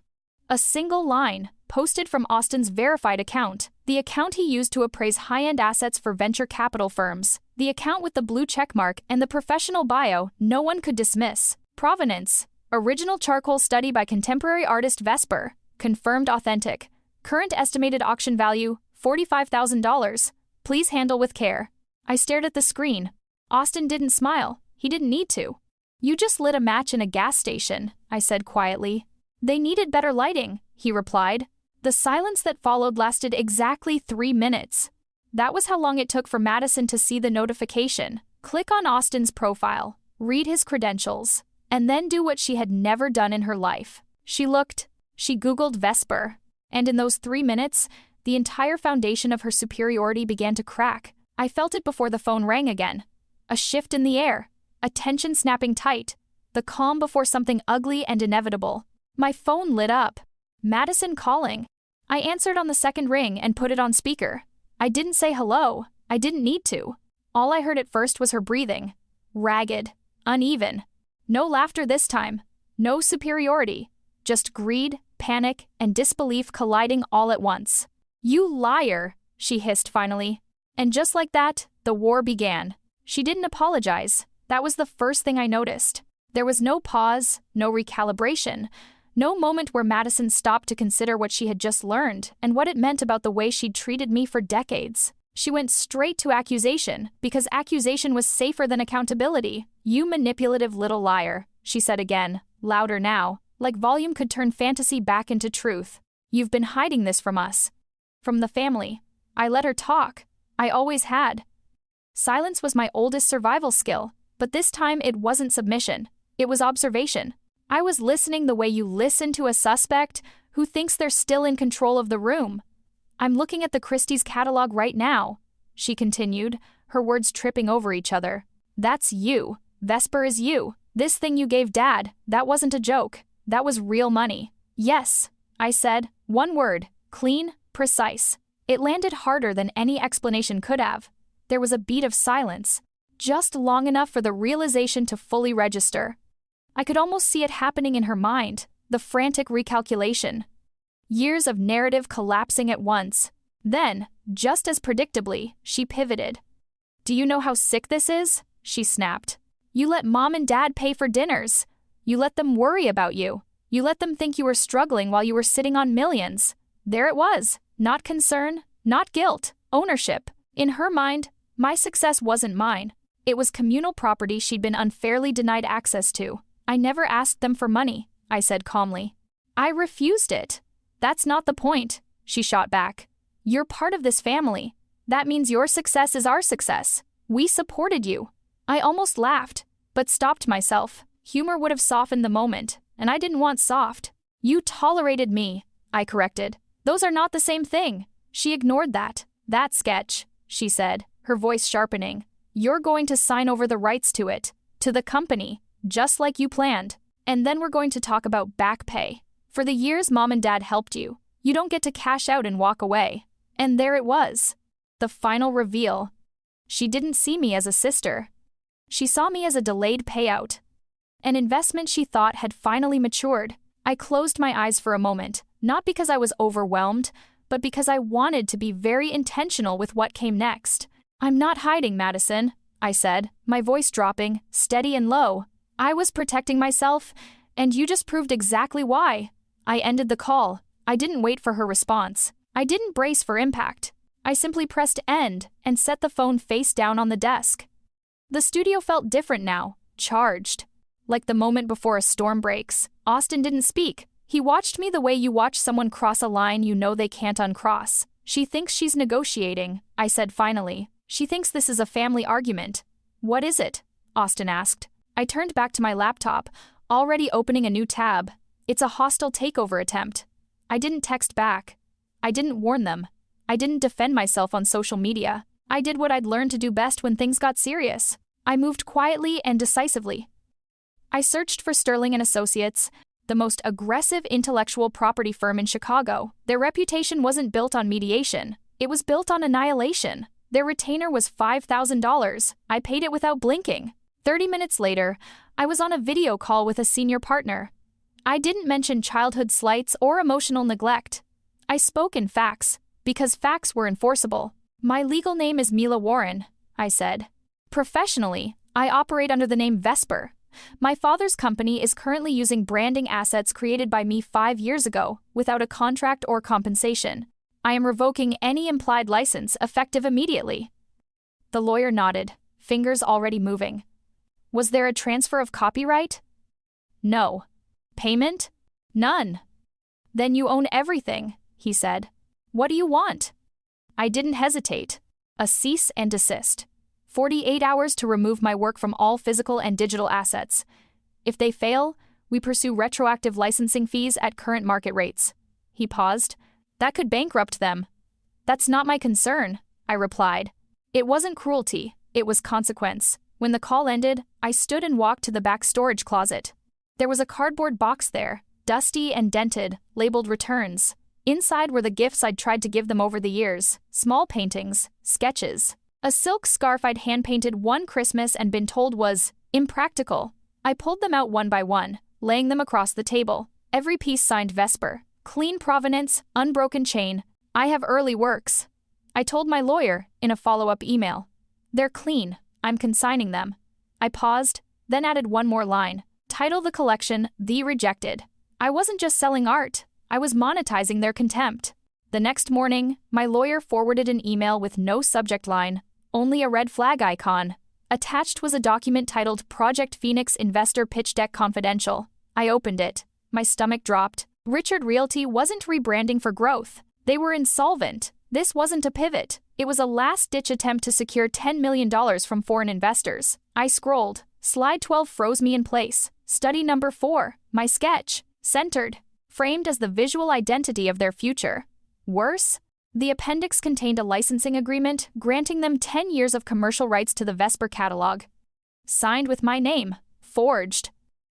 A single line, posted from Austin's verified account, the account he used to appraise high-end assets for venture capital firms, the account with the blue checkmark and the professional bio no one could dismiss. Provenance. Original charcoal study by contemporary artist Vesper. Confirmed authentic. Current estimated auction value, $45,000. Please handle with care. I stared at the screen. Austin didn't smile. He didn't need to. You just lit a match in a gas station, I said quietly. They needed better lighting, he replied. The silence that followed lasted exactly 3 minutes. That was how long it took for Madison to see the notification. Click on Austin's profile, read his credentials, and then do what she had never done in her life. She Googled Vesper, and in those 3 minutes, the entire foundation of her superiority began to crack. I felt it before the phone rang again. A shift in the air, a tension snapping tight, the calm before something ugly and inevitable. My phone lit up. Madison calling. I answered on the second ring and put it on speaker. I didn't say hello. I didn't need to. All I heard at first was her breathing. Ragged, uneven. No laughter this time. No superiority. Just greed, panic, and disbelief colliding all at once. You liar, she hissed finally. And just like that, the war began. She didn't apologize. That was the first thing I noticed. There was no pause, no recalibration, no moment where Madison stopped to consider what she had just learned and what it meant about the way she'd treated me for decades. She went straight to accusation, because accusation was safer than accountability. You manipulative little liar, she said again, louder now, like volume could turn fantasy back into truth. You've been hiding this from us. From the family. I let her talk. I always had. Silence was my oldest survival skill, but this time it wasn't submission. It was observation. I was listening the way you listen to a suspect who thinks they're still in control of the room. I'm looking at the Christie's catalog right now, she continued, her words tripping over each other. That's you. Vesper is you. This thing you gave Dad, that wasn't a joke. That was real money. Yes, I said, one word, clean, precise. It landed harder than any explanation could have. There was a beat of silence. just long enough for the realization to fully register. I could almost see it happening in her mind, the frantic recalculation. Years of narrative collapsing at once. Then, just as predictably, she pivoted. "Do you know how sick this is?" she snapped. "You let mom and dad pay for dinners. You let them worry about you. You let them think you were struggling while you were sitting on millions." There it was. Not concern, not guilt, ownership. In her mind, my success wasn't mine. It was communal property she'd been unfairly denied access to. "I never asked them for money," I said calmly. "I refused it." "That's not the point," she shot back. "You're part of this family. That means your success is our success. We supported you." I almost laughed, but stopped myself. Humor would have softened the moment, and I didn't want soft. "You tolerated me," I corrected. "Those are not the same thing." She ignored that. "That sketch," she said, her voice sharpening. "You're going to sign over the rights to it, to the company, just like you planned. And then we're going to talk about back pay. For the years mom and dad helped you, you don't get to cash out and walk away." And there it was. The final reveal. She didn't see me as a sister. She saw me as a delayed payout. An investment she thought had finally matured. I closed my eyes for a moment, not because I was overwhelmed, but because I wanted to be very intentional with what came next. "I'm not hiding, Madison," I said, my voice dropping, steady and low. "I was protecting myself, and you just proved exactly why." I ended the call. I didn't wait for her response. I didn't brace for impact. I simply pressed end and set the phone face down on the desk. The studio felt different now, charged. Like the moment before a storm breaks, Austin didn't speak. He watched me the way you watch someone cross a line you know they can't uncross. "She thinks she's negotiating," I said finally. "She thinks this is a family argument." "What is it?" Austin asked. I turned back to my laptop, already opening a new tab. "It's a hostile takeover attempt." I didn't text back. I didn't warn them. I didn't defend myself on social media. I did what I'd learned to do best when things got serious. I moved quietly and decisively. I searched for Sterling & Associates, the most aggressive intellectual property firm in Chicago. Their reputation wasn't built on mediation. It was built on annihilation. Their retainer was $5,000. I paid it without blinking. 30 minutes later, I was on a video call with a senior partner. I didn't mention childhood slights or emotional neglect. I spoke in facts, because facts were enforceable. "My legal name is Mila Warren," I said. "Professionally, I operate under the name Vesper. My father's company is currently using branding assets created by me 5 years ago, without a contract or compensation. I am revoking any implied license effective immediately." The lawyer nodded, fingers already moving. "Was there a transfer of copyright?" "No." "Payment?" "None." "Then you own everything," he said. "What do you want?" I didn't hesitate. A cease and desist. 48 hours to remove my work from all physical and digital assets. If they fail, we pursue retroactive licensing fees at current market rates. He paused. "That could bankrupt them." "That's not my concern," I replied. It wasn't cruelty, it was consequence. When the call ended, I stood and walked to the back storage closet. There was a cardboard box there, dusty and dented, labeled returns. Inside were the gifts I'd tried to give them over the years, small paintings, sketches. A silk scarf I'd hand-painted one Christmas and been told was impractical. I pulled them out one by one, laying them across the table. Every piece signed Vesper. Clean provenance, unbroken chain. I have early works. I told my lawyer in a follow-up email. "They're clean. I'm consigning them." I paused, then added one more line. Title the collection, The Rejected. I wasn't just selling art. I was monetizing their contempt. The next morning, my lawyer forwarded an email with no subject line, only a red flag icon. Attached was a document titled Project Phoenix Investor Pitch Deck Confidential. I opened it. My stomach dropped. Richard Realty wasn't rebranding for growth. They were insolvent. This wasn't a pivot. It was a last-ditch attempt to secure $10 million from foreign investors. I scrolled. Slide 12 froze me in place. Study number 4, my sketch, centered, framed as the visual identity of their future. Worse, the appendix contained a licensing agreement granting them 10 years of commercial rights to the Vesper catalog. Signed with my name. Forged.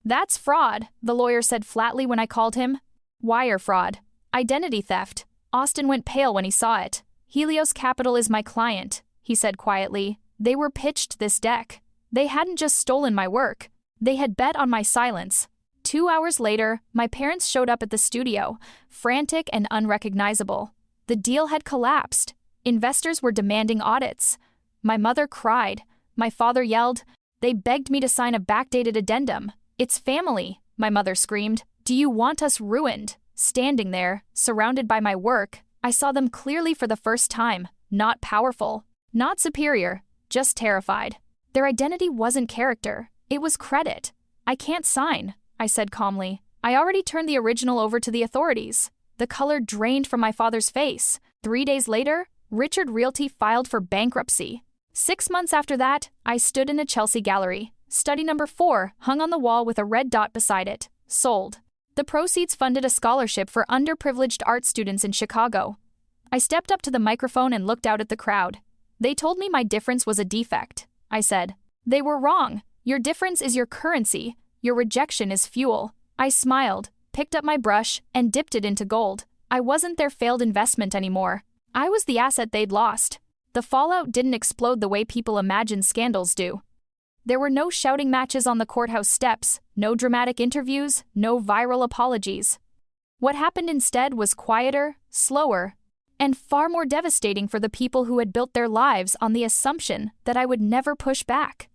"That's fraud," the lawyer said flatly when I called him. "Wire fraud. Identity theft." Austin went pale when he saw it. "Helios Capital is my client," he said quietly. They were pitched this deck. They hadn't just stolen my work. They had bet on my silence. 2 hours later, my parents showed up at the studio, frantic and unrecognizable. The deal had collapsed. Investors were demanding audits. My mother cried. My father yelled. They begged me to sign a backdated addendum. "It's family," my mother screamed. "Do you want us ruined?" Standing there, surrounded by my work, I saw them clearly for the first time. Not powerful, not superior, just terrified. Their identity wasn't character, it was credit. "I can't sign," I said calmly. "I already turned the original over to the authorities." The color drained from my father's face. 3 days later, Richard Realty filed for bankruptcy. 6 months after that, I stood in a Chelsea gallery. Study number 4 hung on the wall with a red dot beside it. Sold. The proceeds funded a scholarship for underprivileged art students in Chicago. I stepped up to the microphone and looked out at the crowd. They told me my difference was a defect. I said, "They were wrong. Your difference is your currency. Your rejection is fuel." I smiled, picked up my brush, and dipped it into gold. I wasn't their failed investment anymore. I was the asset they'd lost. The fallout didn't explode the way people imagine scandals do. There were no shouting matches on the courthouse steps, no dramatic interviews, no viral apologies. What happened instead was quieter, slower, and far more devastating for the people who had built their lives on the assumption that I would never push back.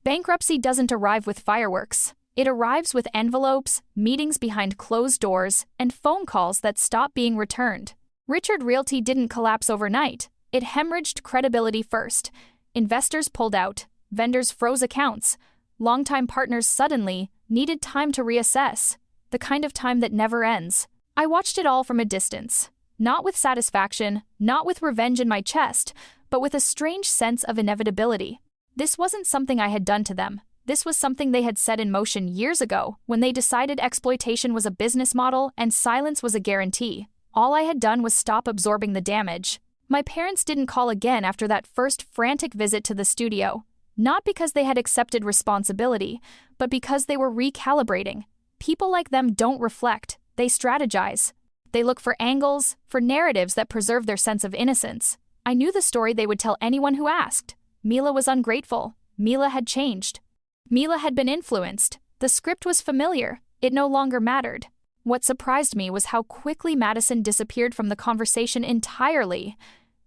Bankruptcy doesn't arrive with fireworks. It arrives with envelopes, meetings behind closed doors, and phone calls that stop being returned. Richard Realty didn't collapse overnight. It hemorrhaged credibility first. Investors pulled out. Vendors froze accounts. Longtime partners suddenly needed time to reassess, the kind of time that never ends. I watched it all from a distance, not with satisfaction, not with revenge in my chest, but with a strange sense of inevitability. This wasn't something I had done to them. This was something they had set in motion years ago when they decided exploitation was a business model and silence was a guarantee. All I had done was stop absorbing the damage. My parents didn't call again after that first frantic visit to the studio. Not because they had accepted responsibility, but because they were recalibrating. People like them don't reflect, they strategize. They look for angles, for narratives that preserve their sense of innocence. I knew the story they would tell anyone who asked. Mila was ungrateful. Mila had changed. Mila had been influenced. The script was familiar. It no longer mattered. What surprised me was how quickly Madison disappeared from the conversation entirely.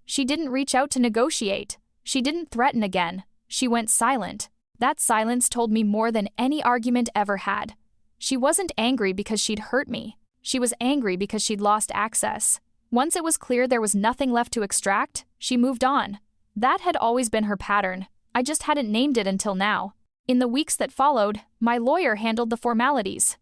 She didn't reach out to negotiate. She didn't threaten again. She went silent. That silence told me more than any argument ever had. She wasn't angry because she'd hurt me. She was angry because she'd lost access. Once it was clear there was nothing left to extract, she moved on. That had always been her pattern. I just hadn't named it until now. In the weeks that followed, my lawyer handled the formalities.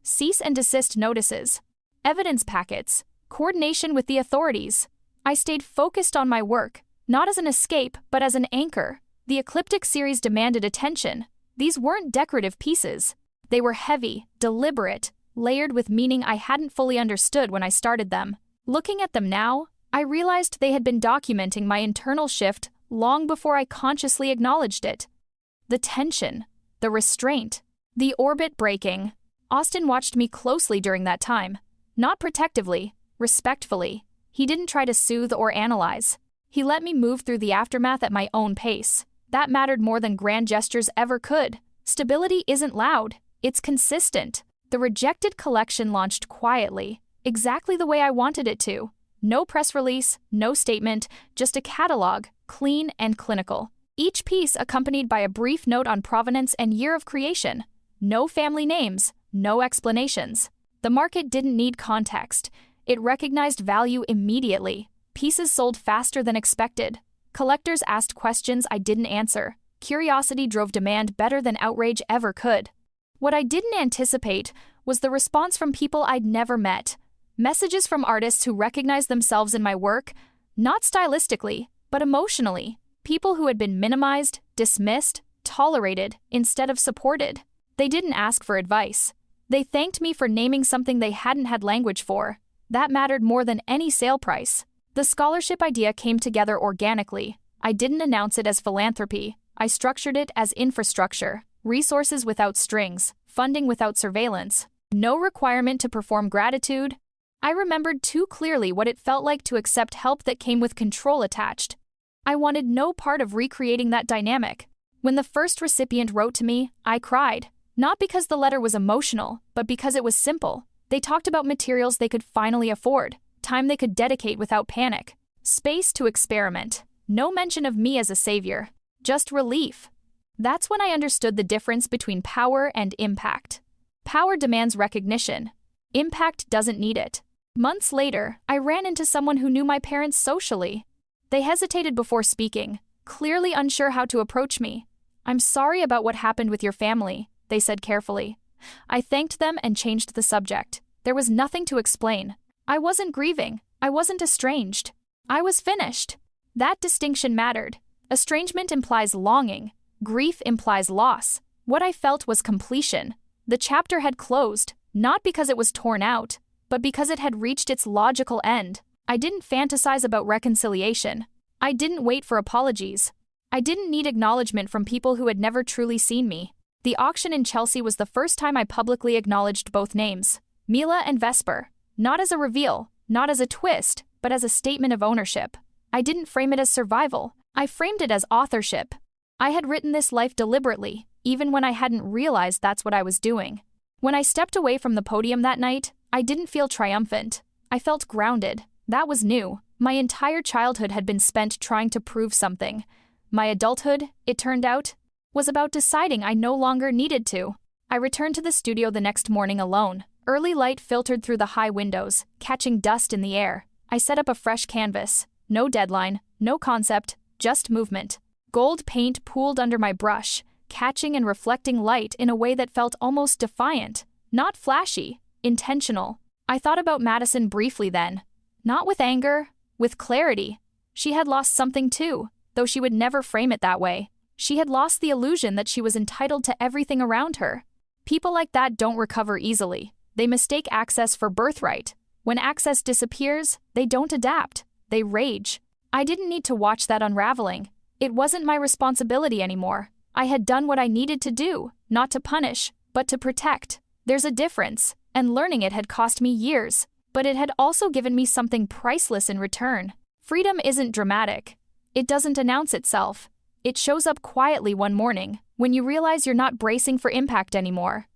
Cease and desist notices, evidence packets, coordination with the authorities. I stayed focused on my work, not as an escape, but as an anchor. The ecliptic series demanded attention. These weren't decorative pieces. They were heavy, deliberate, layered with meaning I hadn't fully understood when I started them. Looking at them now, I realized they had been documenting my internal shift long before I consciously acknowledged it. The tension, the restraint, the orbit breaking. Austin watched me closely during that time. Not protectively, respectfully. He didn't try to soothe or analyze. He let me move through the aftermath at my own pace. That mattered more than grand gestures ever could. Stability isn't loud, it's consistent. The rejected collection launched quietly, exactly the way I wanted it to. No press release, no statement, just a catalog, clean and clinical. Each piece accompanied by a brief note on provenance and year of creation. No family names, no explanations. The market didn't need context. It recognized value immediately. Pieces sold faster than expected. Collectors asked questions I didn't answer. Curiosity drove demand better than outrage ever could. What I didn't anticipate was the response from people I'd never met. Messages from artists who recognized themselves in my work, not stylistically, but emotionally. People who had been minimized, dismissed, tolerated, instead of supported. They didn't ask for advice. They thanked me for naming something they hadn't had language for. That mattered more than any sale price. The scholarship idea came together organically. I didn't announce it as philanthropy. I structured it as infrastructure, resources without strings, funding without surveillance, no requirement to perform gratitude. I remembered too clearly what it felt like to accept help that came with control attached. I wanted no part of recreating that dynamic. When the first recipient wrote to me, I cried. Not because the letter was emotional, but because it was simple. They talked about materials they could finally afford, time they could dedicate without panic, space to experiment. No mention of me as a savior, just relief. That's when I understood the difference between power and impact. Power demands recognition. Impact doesn't need it. Months later, I ran into someone who knew my parents socially. They hesitated before speaking, clearly unsure how to approach me. "I'm sorry about what happened with your family," they said carefully. I thanked them and changed the subject. There was nothing to explain. I wasn't grieving. I wasn't estranged. I was finished. That distinction mattered. Estrangement implies longing. Grief implies loss. What I felt was completion. The chapter had closed, not because it was torn out, but because it had reached its logical end. I didn't fantasize about reconciliation. I didn't wait for apologies. I didn't need acknowledgement from people who had never truly seen me. The auction in Chelsea was the first time I publicly acknowledged both names, Mila and Vesper, not as a reveal, not as a twist, but as a statement of ownership. I didn't frame it as survival. I framed it as authorship. I had written this life deliberately, even when I hadn't realized that's what I was doing. When I stepped away from the podium that night, I didn't feel triumphant. I felt grounded. That was new. My entire childhood had been spent trying to prove something. My adulthood, it turned out, was about deciding I no longer needed to. I returned to the studio the next morning alone. Early light filtered through the high windows, catching dust in the air. I set up a fresh canvas. No deadline, no concept, just movement. Gold paint pooled under my brush, catching and reflecting light in a way that felt almost defiant. Not flashy, intentional. I thought about Madison briefly then. Not with anger, with clarity. She had lost something too, though she would never frame it that way. She had lost the illusion that she was entitled to everything around her. People like that don't recover easily. They mistake access for birthright. When access disappears, they don't adapt. They rage. I didn't need to watch that unraveling. It wasn't my responsibility anymore. I had done what I needed to do, not to punish, but to protect. There's a difference, and learning it had cost me years, but it had also given me something priceless in return. Freedom isn't dramatic. It doesn't announce itself. It shows up quietly one morning, when you realize you're not bracing for impact anymore.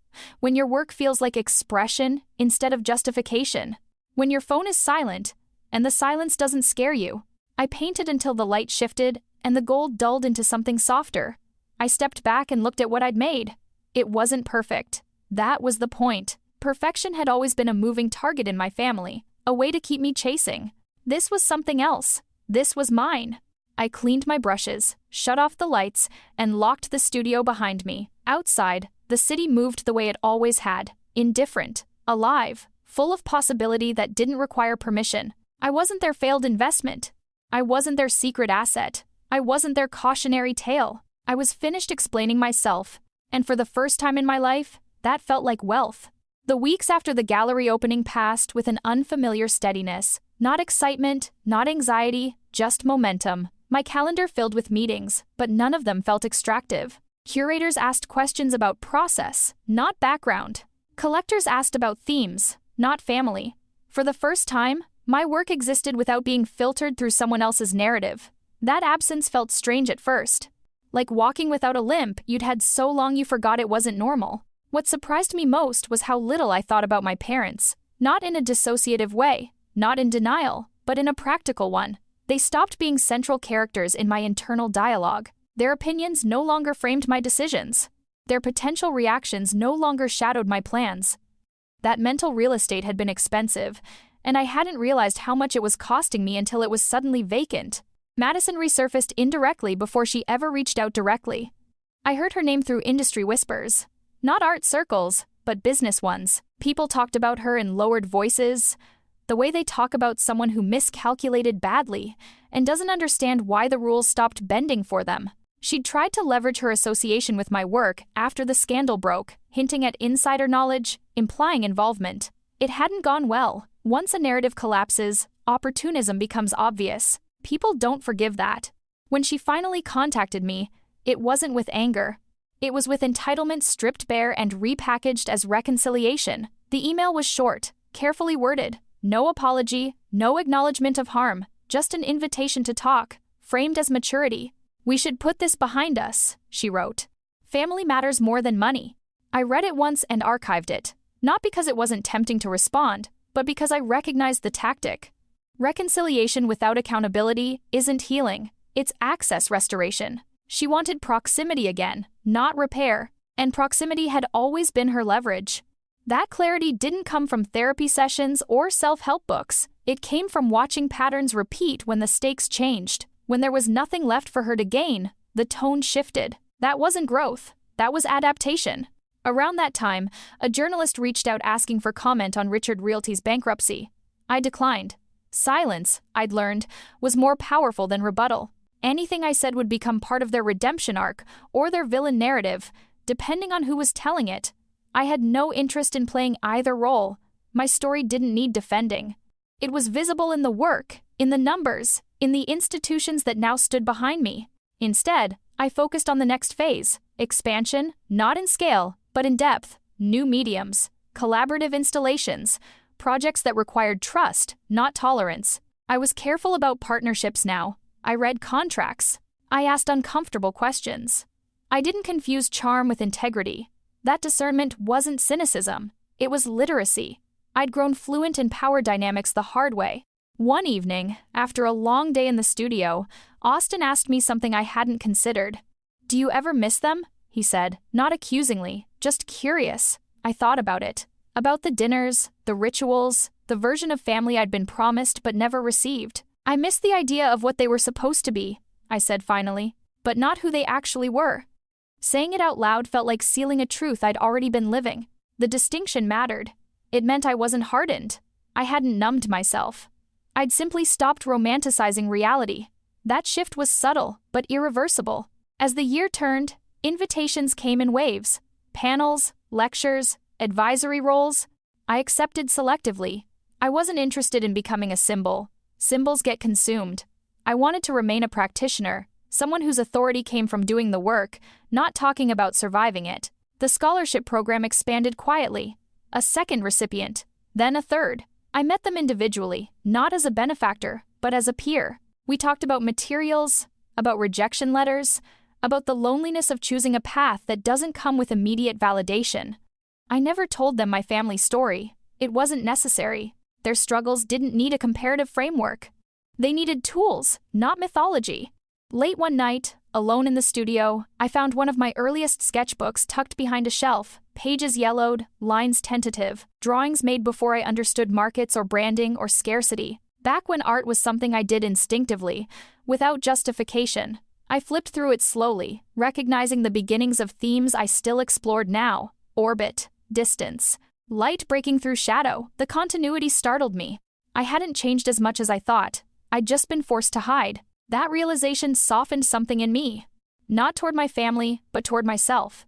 When your work feels like expression instead of justification. When your phone is silent, and the silence doesn't scare you. I painted until the light shifted, and the gold dulled into something softer. I stepped back and looked at what I'd made. It wasn't perfect. That was the point. Perfection had always been a moving target in my family, a way to keep me chasing. This was something else. This was mine. I cleaned my brushes, shut off the lights, and locked the studio behind me. Outside, the city moved the way it always had, indifferent, alive, full of possibility that didn't require permission. I wasn't their failed investment. I wasn't their secret asset. I wasn't their cautionary tale. I was finished explaining myself, and for the first time in my life, that felt like wealth. The weeks after the gallery opening passed with an unfamiliar steadiness. Not excitement, not anxiety, just momentum. My calendar filled with meetings, but none of them felt extractive. Curators asked questions about process, not background. Collectors asked about themes, not family. For the first time, my work existed without being filtered through someone else's narrative. That absence felt strange at first. Like walking without a limp you'd had so long you forgot it wasn't normal. What surprised me most was how little I thought about my parents. Not in a dissociative way, not in denial, but in a practical one. They stopped being central characters in my internal dialogue. Their opinions no longer framed my decisions. Their potential reactions no longer shadowed my plans. That mental real estate had been expensive, and I hadn't realized how much it was costing me until it was suddenly vacant. Madison resurfaced indirectly before she ever reached out directly. I heard her name through industry whispers. Not art circles, but business ones. People talked about her in lowered voices, the way they talk about someone who miscalculated badly and doesn't understand why the rules stopped bending for them. She'd tried to leverage her association with my work after the scandal broke, hinting at insider knowledge, implying involvement. It hadn't gone well. Once a narrative collapses, opportunism becomes obvious. People don't forgive that. When she finally contacted me, it wasn't with anger. It was with entitlement stripped bare and repackaged as reconciliation. The email was short, carefully worded. No apology, no acknowledgement of harm, just an invitation to talk. framed as maturity. "We should put this behind us," she wrote. "Family matters more than money." I read it once and archived it, not because it wasn't tempting to respond, but because I recognized the tactic. Reconciliation without accountability isn't healing, it's access restoration. She wanted proximity again, not repair, and proximity had always been her leverage. That clarity didn't come from therapy sessions or self-help books. It came from watching patterns repeat when the stakes changed. When there was nothing left for her to gain, the tone shifted. That wasn't growth, that was adaptation. Around that time, a journalist reached out asking for comment on Richard Realty's bankruptcy. I declined. Silence, I'd learned, was more powerful than rebuttal. Anything I said would become part of their redemption arc or their villain narrative, depending on who was telling it. I had no interest in playing either role. My story didn't need defending. It was visible in the work, in the numbers, in the institutions that now stood behind me. Instead, I focused on the next phase, expansion, not in scale, but in depth, new mediums, collaborative installations, projects that required trust, not tolerance. I was careful about partnerships now. I read contracts. I asked uncomfortable questions. I didn't confuse charm with integrity. That discernment wasn't cynicism. It was literacy. I'd grown fluent in power dynamics the hard way. One evening, after a long day in the studio, Austin asked me something I hadn't considered. "Do you ever miss them?" he said, not accusingly, just curious. I thought about it. About the dinners, the rituals, the version of family I'd been promised but never received. "I miss the idea of what they were supposed to be," I said finally, "but not who they actually were." Saying it out loud felt like sealing a truth I'd already been living. The distinction mattered. It meant I wasn't hardened. I hadn't numbed myself. I'd simply stopped romanticizing reality. That shift was subtle, but irreversible. As the year turned, invitations came in waves. Panels, lectures, advisory roles. I accepted selectively. I wasn't interested in becoming a symbol. Symbols get consumed. I wanted to remain a practitioner, someone whose authority came from doing the work, not talking about surviving it. The scholarship program expanded quietly. A second recipient, then a third. I met them individually, not as a benefactor, but as a peer. We talked about materials, about rejection letters, about the loneliness of choosing a path that doesn't come with immediate validation. I never told them my family story. It wasn't necessary. Their struggles didn't need a comparative framework. They needed tools, not mythology. Late one night, alone in the studio, I found one of my earliest sketchbooks tucked behind a shelf, pages yellowed, lines tentative, drawings made before I understood markets or branding or scarcity. Back when art was something I did instinctively, without justification. I flipped through it slowly, recognizing the beginnings of themes I still explored now: orbit, distance, light breaking through shadow. The continuity startled me. I hadn't changed as much as I thought. I'd just been forced to hide. That realization softened something in me. Not toward my family, but toward myself.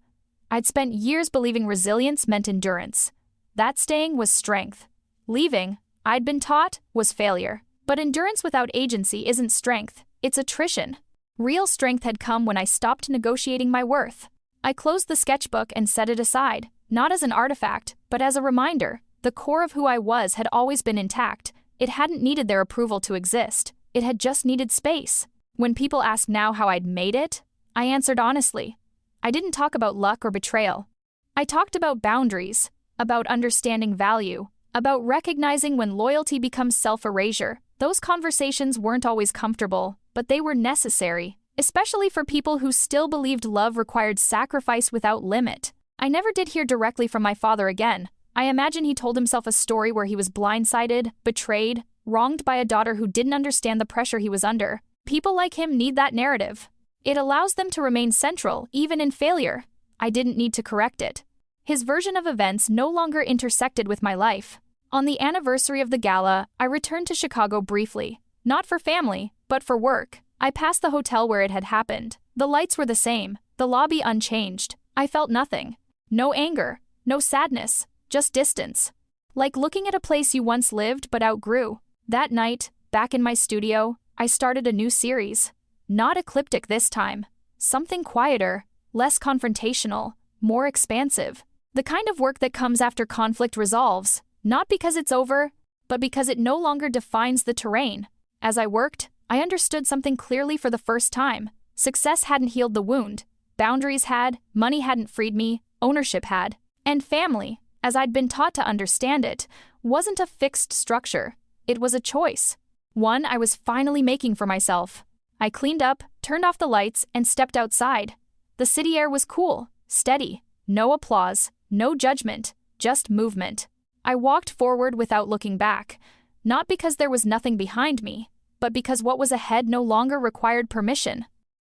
I'd spent years believing resilience meant endurance. That staying was strength. Leaving, I'd been taught, was failure. But endurance without agency isn't strength, it's attrition. Real strength had come when I stopped negotiating my worth. I closed the sketchbook and set it aside, not as an artifact, but as a reminder. The core of who I was had always been intact. It hadn't needed their approval to exist. It had just needed space. When people ask now how I'd made it, I answered honestly. I didn't talk about luck or betrayal. I talked about boundaries, about understanding value, about recognizing when loyalty becomes self-erasure. Those conversations weren't always comfortable, but they were necessary, especially for people who still believed love required sacrifice without limit. I never did hear directly from my father again. I imagine he told himself a story where he was blindsided, betrayed, wronged by a daughter who didn't understand the pressure he was under. People like him need that narrative. It allows them to remain central, even in failure. I didn't need to correct it. His version of events no longer intersected with my life. On the anniversary of the gala, I returned to Chicago briefly. Not for family, but for work. I passed the hotel where it had happened. The lights were the same, the lobby unchanged. I felt nothing. No anger, no sadness, just distance. Like looking at a place you once lived but outgrew. That night, back in my studio, I started a new series. Not ecliptic this time. Something quieter, less confrontational, more expansive. The kind of work that comes after conflict resolves, not because it's over, but because it no longer defines the terrain. As I worked, I understood something clearly for the first time. Success hadn't healed the wound. Boundaries had, money hadn't freed me, ownership had. And family, as I'd been taught to understand it, wasn't a fixed structure. It was a choice. One I was finally making for myself. I cleaned up, turned off the lights, and stepped outside. The city air was cool, steady. No applause, no judgment, just movement. I walked forward without looking back, not because there was nothing behind me, but because what was ahead no longer required permission.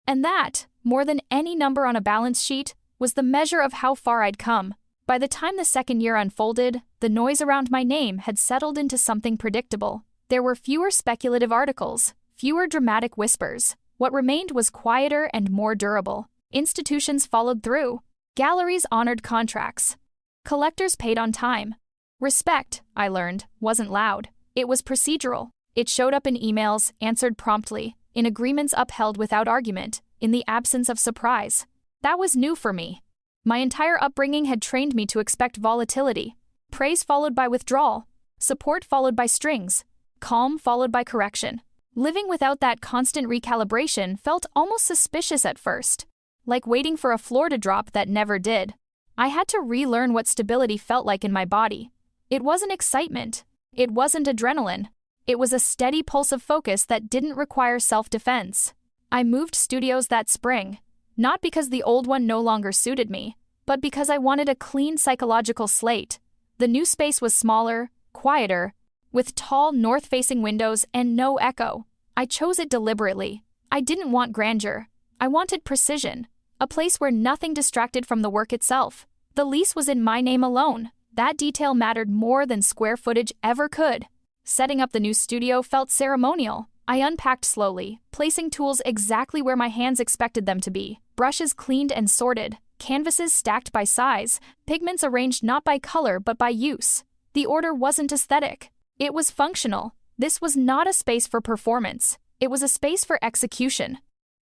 And that, more than any number on a balance sheet, was the measure of how far I'd come. By the time the second year unfolded, the noise around my name had settled into something predictable. There were fewer speculative articles, fewer dramatic whispers. What remained was quieter and more durable. Institutions followed through. Galleries honored contracts. Collectors paid on time. Respect, I learned, wasn't loud. It was procedural. It showed up in emails, answered promptly, in agreements upheld without argument, in the absence of surprise. That was new for me. My entire upbringing had trained me to expect volatility. Praise followed by withdrawal. Support followed by strings. Calm followed by correction. Living without that constant recalibration felt almost suspicious at first. Like waiting for a floor to drop that never did. I had to relearn what stability felt like in my body. It wasn't excitement. It wasn't adrenaline. It was a steady pulse of focus that didn't require self-defense. I moved studios that spring, not because the old one no longer suited me, but because I wanted a clean psychological slate. The new space was smaller, quieter, with tall north-facing windows and no echo. I chose it deliberately. I didn't want grandeur. I wanted precision. A place where nothing distracted from the work itself. The lease was in my name alone. That detail mattered more than square footage ever could. Setting up the new studio felt ceremonial. I unpacked slowly, placing tools exactly where my hands expected them to be. Brushes cleaned and sorted, canvases stacked by size, pigments arranged not by color but by use. The order wasn't aesthetic. It was functional. This was not a space for performance. It was a space for execution.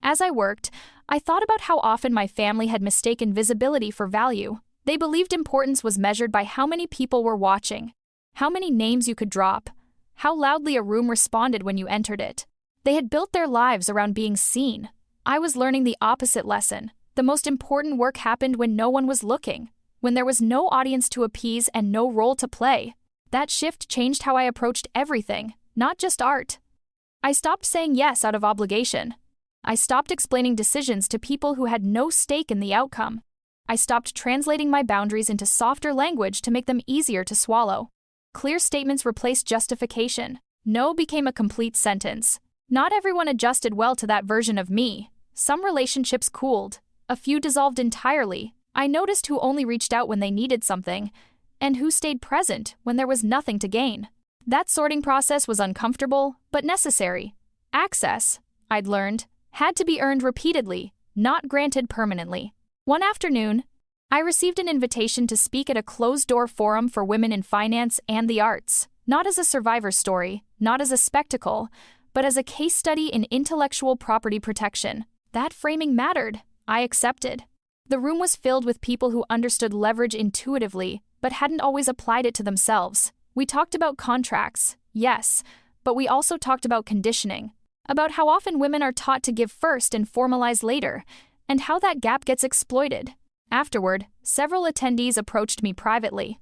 As I worked, I thought about how often my family had mistaken visibility for value. They believed importance was measured by how many people were watching, how many names you could drop, how loudly a room responded when you entered it. They had built their lives around being seen. I was learning the opposite lesson. The most important work happened when no one was looking, when there was no audience to appease and no role to play. That shift changed how I approached everything, not just art. I stopped saying yes out of obligation. I stopped explaining decisions to people who had no stake in the outcome. I stopped translating my boundaries into softer language to make them easier to swallow. Clear statements replaced justification. No became a complete sentence. Not everyone adjusted well to that version of me. Some relationships cooled. A few dissolved entirely. I noticed who only reached out when they needed something, and who stayed present when there was nothing to gain. That sorting process was uncomfortable, but necessary. Access, I'd learned, had to be earned repeatedly, not granted permanently. One afternoon, I received an invitation to speak at a closed-door forum for women in finance and the arts, not as a survivor story, not as a spectacle, but as a case study in intellectual property protection. That framing mattered. I accepted. The room was filled with people who understood leverage intuitively, but hadn't always applied it to themselves. We talked about contracts, yes, but we also talked about conditioning, about how often women are taught to give first and formalize later, and how that gap gets exploited. Afterward, several attendees approached me privately.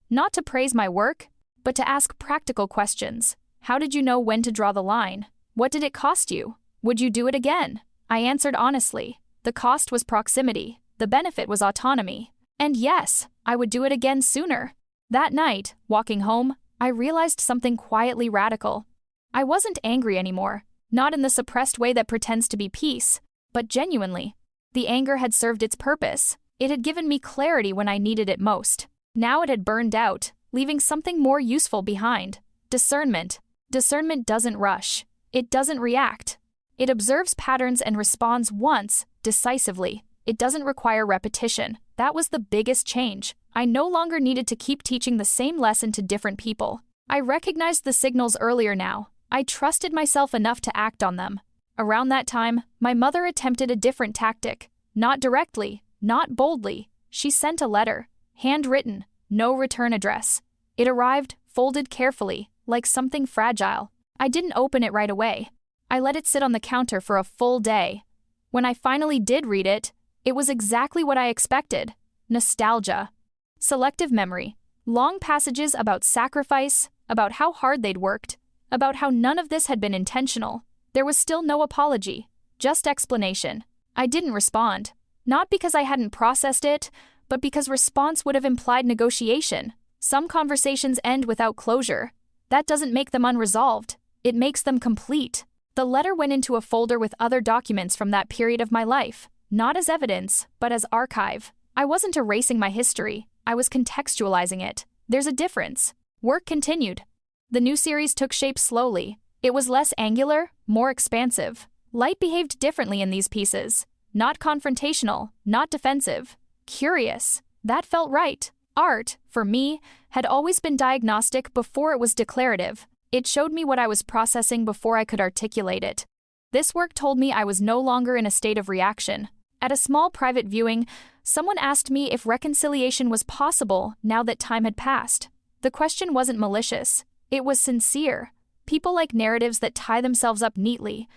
Not to praise my work, but to ask practical questions. How did you know when to draw the line? What did it cost you? Would you do it again? I answered honestly. The cost was proximity. The benefit was autonomy. And yes, I would do it again sooner. That night, walking home, I realized something quietly radical. I wasn't angry anymore, not in the suppressed way that pretends to be peace, but genuinely. The anger had served its purpose. It had given me clarity when I needed it most. Now it had burned out, leaving something more useful behind. Discernment. Discernment doesn't rush. It doesn't react. It observes patterns and responds once, decisively. It doesn't require repetition. That was the biggest change. I no longer needed to keep teaching the same lesson to different people. I recognized the signals earlier now. I trusted myself enough to act on them. Around that time, my mother attempted a different tactic. Not directly, not boldly. She sent a letter, handwritten, no return address. It arrived, folded carefully, like something fragile. I didn't open it right away. I let it sit on the counter for a full day. When I finally did read it, it was exactly what I expected. Nostalgia. Selective memory. Long passages about sacrifice, about how hard they'd worked, about how none of this had been intentional. There was still no apology, just explanation. I didn't respond. Not because I hadn't processed it, but because response would have implied negotiation. Some conversations end without closure. That doesn't make them unresolved. It makes them complete. The letter went into a folder with other documents from that period of my life, not as evidence, but as archive. I wasn't erasing my history. I was contextualizing it. There's a difference. Work continued. The new series took shape slowly. It was less angular, more expansive. Light behaved differently in these pieces. Not confrontational, not defensive. Curious. That felt right. Art, for me, had always been diagnostic before it was declarative. It showed me what I was processing before I could articulate it. This work told me I was no longer in a state of reaction. At a small private viewing, someone asked me if reconciliation was possible now that time had passed. The question wasn't malicious. It was sincere. People like narratives that tie themselves up neatly.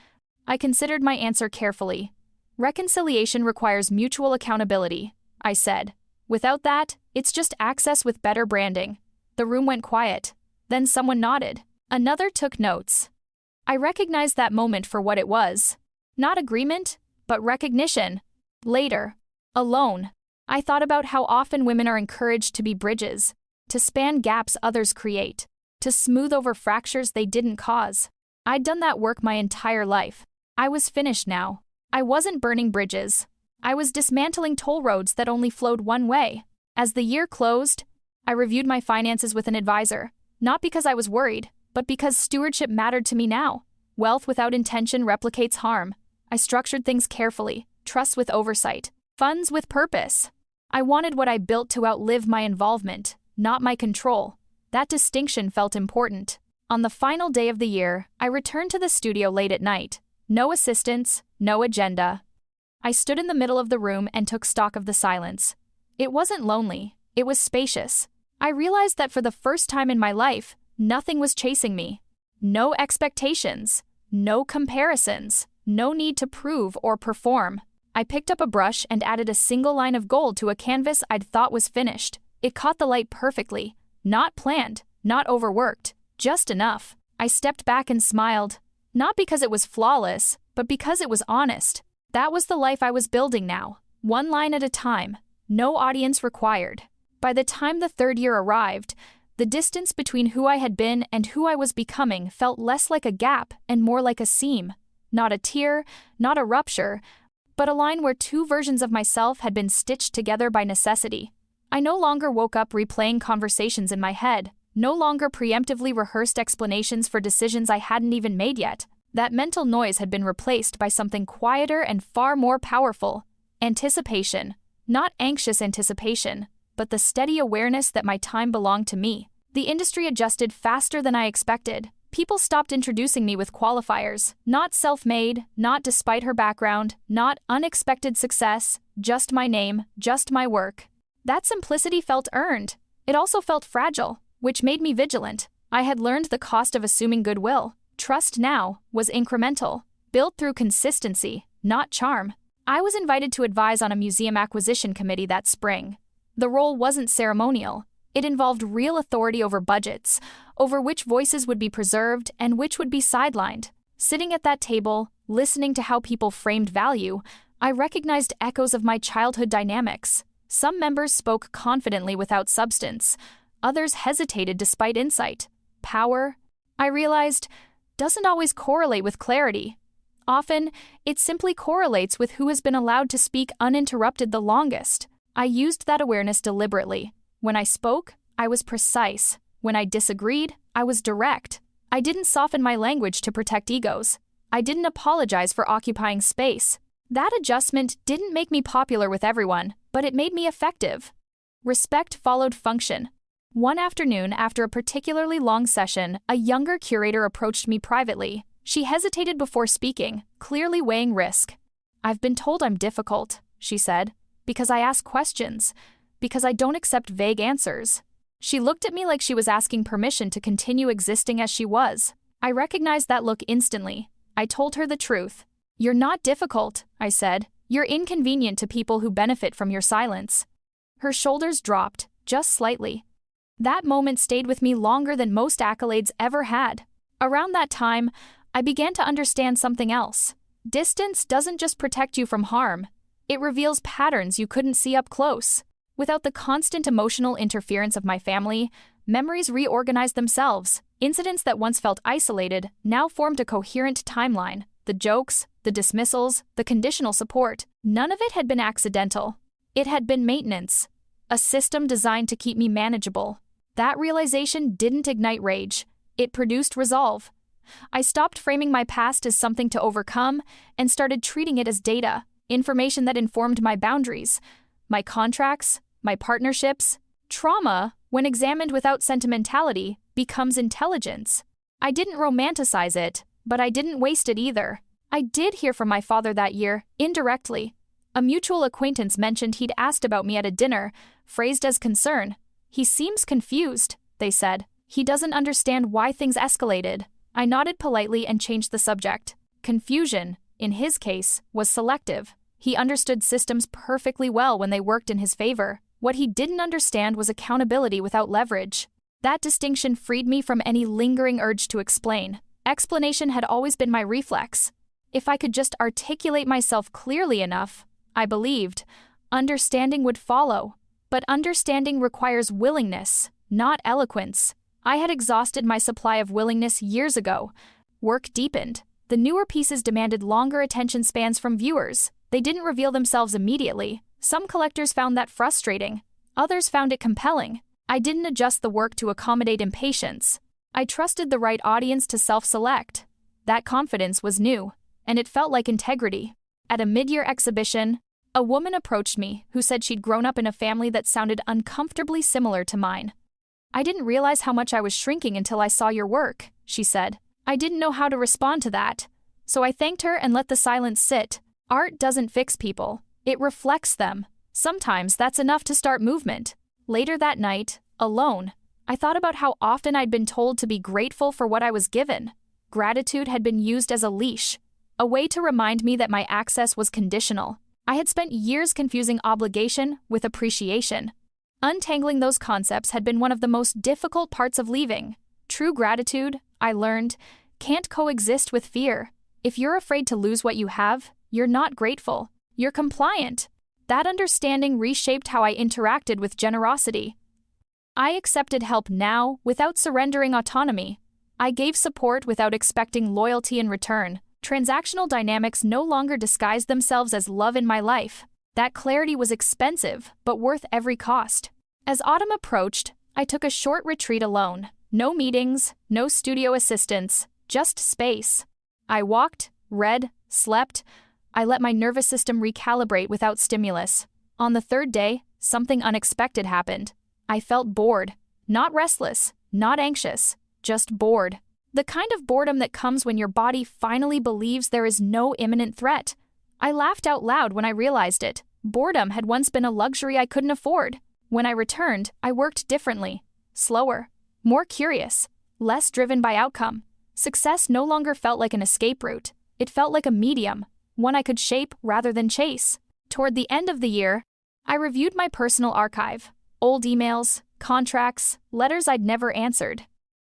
I considered my answer carefully. Reconciliation requires mutual accountability, I said. Without that, it's just access with better branding. The room went quiet. Then someone nodded. Another took notes. I recognized that moment for what it was. Not agreement, but recognition. Later, alone, I thought about how often women are encouraged to be bridges, to span gaps others create, to smooth over fractures they didn't cause. I'd done that work my entire life. I was finished now. I wasn't burning bridges. I was dismantling toll roads that only flowed one way. As the year closed, I reviewed my finances with an advisor, not because I was worried, but because stewardship mattered to me now. Wealth without intention replicates harm. I structured things carefully, trust with oversight, funds with purpose. I wanted what I built to outlive my involvement, not my control. That distinction felt important. On the final day of the year, I returned to the studio late at night. No assistants, no agenda. I stood in the middle of the room and took stock of the silence. It wasn't lonely, it was spacious. I realized that for the first time in my life, nothing was chasing me. No expectations, no comparisons, no need to prove or perform. I picked up a brush and added a single line of gold to a canvas I'd thought was finished. It caught the light perfectly. Not planned, not overworked, just enough. I stepped back and smiled. Not because it was flawless, but because it was honest. That was the life I was building now, one line at a time, no audience required. By the time the third year arrived, the distance between who I had been and who I was becoming felt less like a gap and more like a seam. Not a tear, not a rupture, but a line where two versions of myself had been stitched together by necessity. I no longer woke up replaying conversations in my head, no longer preemptively rehearsed explanations for decisions I hadn't even made yet. That mental noise had been replaced by something quieter and far more powerful. Anticipation. Not anxious anticipation, but the steady awareness that my time belonged to me. The industry adjusted faster than I expected. People stopped introducing me with qualifiers. Not self-made, not despite her background, not unexpected success, just my name, just my work. That simplicity felt earned. It also felt fragile, which made me vigilant. I had learned the cost of assuming goodwill. Trust now was incremental, built through consistency, not charm. I was invited to advise on a museum acquisition committee that spring. The role wasn't ceremonial. It involved real authority over budgets, over which voices would be preserved and which would be sidelined. Sitting at that table, listening to how people framed value, I recognized echoes of my childhood dynamics. Some members spoke confidently without substance. Others hesitated despite insight. Power, I realized, doesn't always correlate with clarity. Often, it simply correlates with who has been allowed to speak uninterrupted the longest. I used that awareness deliberately. When I spoke, I was precise. When I disagreed, I was direct. I didn't soften my language to protect egos. I didn't apologize for occupying space. That adjustment didn't make me popular with everyone, but it made me effective. Respect followed function. One afternoon, after a particularly long session, a younger curator approached me privately. She hesitated before speaking, clearly weighing risk. "I've been told I'm difficult," she said, "because I ask questions, because I don't accept vague answers." She looked at me like she was asking permission to continue existing as she was. I recognized that look instantly. I told her the truth. "You're not difficult," I said. "You're inconvenient to people who benefit from your silence." Her shoulders dropped, just slightly. That moment stayed with me longer than most accolades ever had. Around that time, I began to understand something else. Distance doesn't just protect you from harm, it reveals patterns you couldn't see up close. Without the constant emotional interference of my family, memories reorganized themselves. Incidents that once felt isolated now formed a coherent timeline. The jokes, the dismissals, the conditional support, none of it had been accidental. It had been maintenance, a system designed to keep me manageable. That realization didn't ignite rage, it produced resolve. I stopped framing my past as something to overcome and started treating it as data, information that informed my boundaries, my contracts, my partnerships. Trauma, when examined without sentimentality, becomes intelligence. I didn't romanticize it, but I didn't waste it either. I did hear from my father that year, indirectly. A mutual acquaintance mentioned he'd asked about me at a dinner, phrased as concern. "He seems confused," they said. "He doesn't understand why things escalated." I nodded politely and changed the subject. Confusion, in his case, was selective. He understood systems perfectly well when they worked in his favor. What he didn't understand was accountability without leverage. That distinction freed me from any lingering urge to explain. Explanation had always been my reflex. If I could just articulate myself clearly enough, I believed, understanding would follow. But understanding requires willingness, not eloquence. I had exhausted my supply of willingness years ago. Work deepened. The newer pieces demanded longer attention spans from viewers. They didn't reveal themselves immediately. Some collectors found that frustrating. Others found it compelling. I didn't adjust the work to accommodate impatience. I trusted the right audience to self-select. That confidence was new, and it felt like integrity. At a mid-year exhibition, a woman approached me who said she'd grown up in a family that sounded uncomfortably similar to mine. "I didn't realize how much I was shrinking until I saw your work," she said. I didn't know how to respond to that, so I thanked her and let the silence sit. Art doesn't fix people, it reflects them. Sometimes that's enough to start movement. Later that night, alone, I thought about how often I'd been told to be grateful for what I was given. Gratitude had been used as a leash, a way to remind me that my access was conditional. I had spent years confusing obligation with appreciation. Untangling those concepts had been one of the most difficult parts of leaving. True gratitude, I learned, can't coexist with fear. If you're afraid to lose what you have, you're not grateful. You're compliant. That understanding reshaped how I interacted with generosity. I accepted help now without surrendering autonomy. I gave support without expecting loyalty in return. Transactional dynamics no longer disguised themselves as love in my life. That clarity was expensive, but worth every cost. As autumn approached, I took a short retreat alone. No meetings, no studio assistants, just space. I walked, read, slept. I let my nervous system recalibrate without stimulus. On the third day, something unexpected happened. I felt bored. Not restless, not anxious, just bored. The kind of boredom that comes when your body finally believes there is no imminent threat. I laughed out loud when I realized it. Boredom had once been a luxury I couldn't afford. When I returned, I worked differently. Slower, more curious, less driven by outcome. Success no longer felt like an escape route. It felt like a medium, one I could shape rather than chase. Toward the end of the year, I reviewed my personal archive. Old emails, contracts, letters I'd never answered.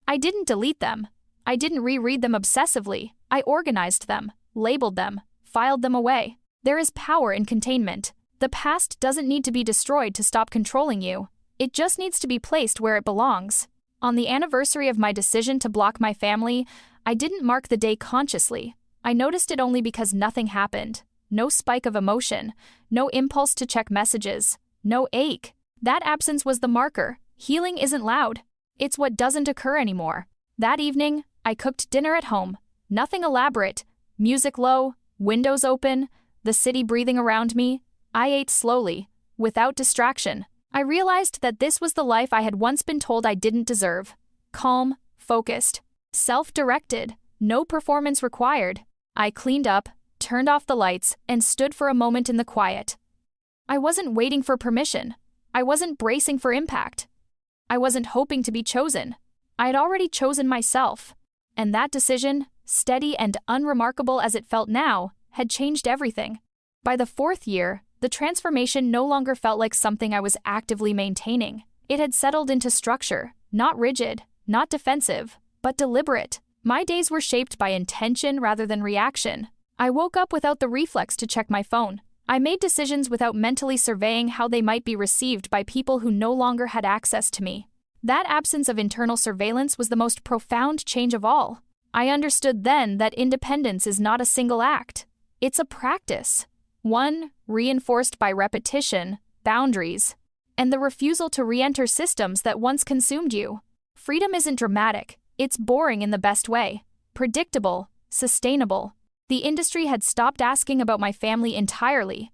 I didn't delete them. I didn't reread them obsessively. I organized them, labeled them, filed them away. There is power in containment. The past doesn't need to be destroyed to stop controlling you. It just needs to be placed where it belongs. On the anniversary of my decision to block my family, I didn't mark the day consciously. I noticed it only because nothing happened. No spike of emotion, no impulse to check messages, no ache. That absence was the marker. Healing isn't loud. It's what doesn't occur anymore. That evening, I cooked dinner at home. Nothing elaborate. Music low, windows open, the city breathing around me. I ate slowly, without distraction. I realized that this was the life I had once been told I didn't deserve. Calm, focused, self-directed, no performance required. I cleaned up, turned off the lights, and stood for a moment in the quiet. I wasn't waiting for permission. I wasn't bracing for impact. I wasn't hoping to be chosen. I had already chosen myself. And that decision, steady and unremarkable as it felt now, had changed everything. By the 4th year, the transformation no longer felt like something I was actively maintaining. It had settled into structure, not rigid, not defensive, but deliberate. My days were shaped by intention rather than reaction. I woke up without the reflex to check my phone. I made decisions without mentally surveying how they might be received by people who no longer had access to me. That absence of internal surveillance was the most profound change of all. I understood then that independence is not a single act. It's a practice. One reinforced by repetition, boundaries, and the refusal to re-enter systems that once consumed you. Freedom isn't dramatic. It's boring in the best way. Predictable, sustainable. The industry had stopped asking about my family entirely.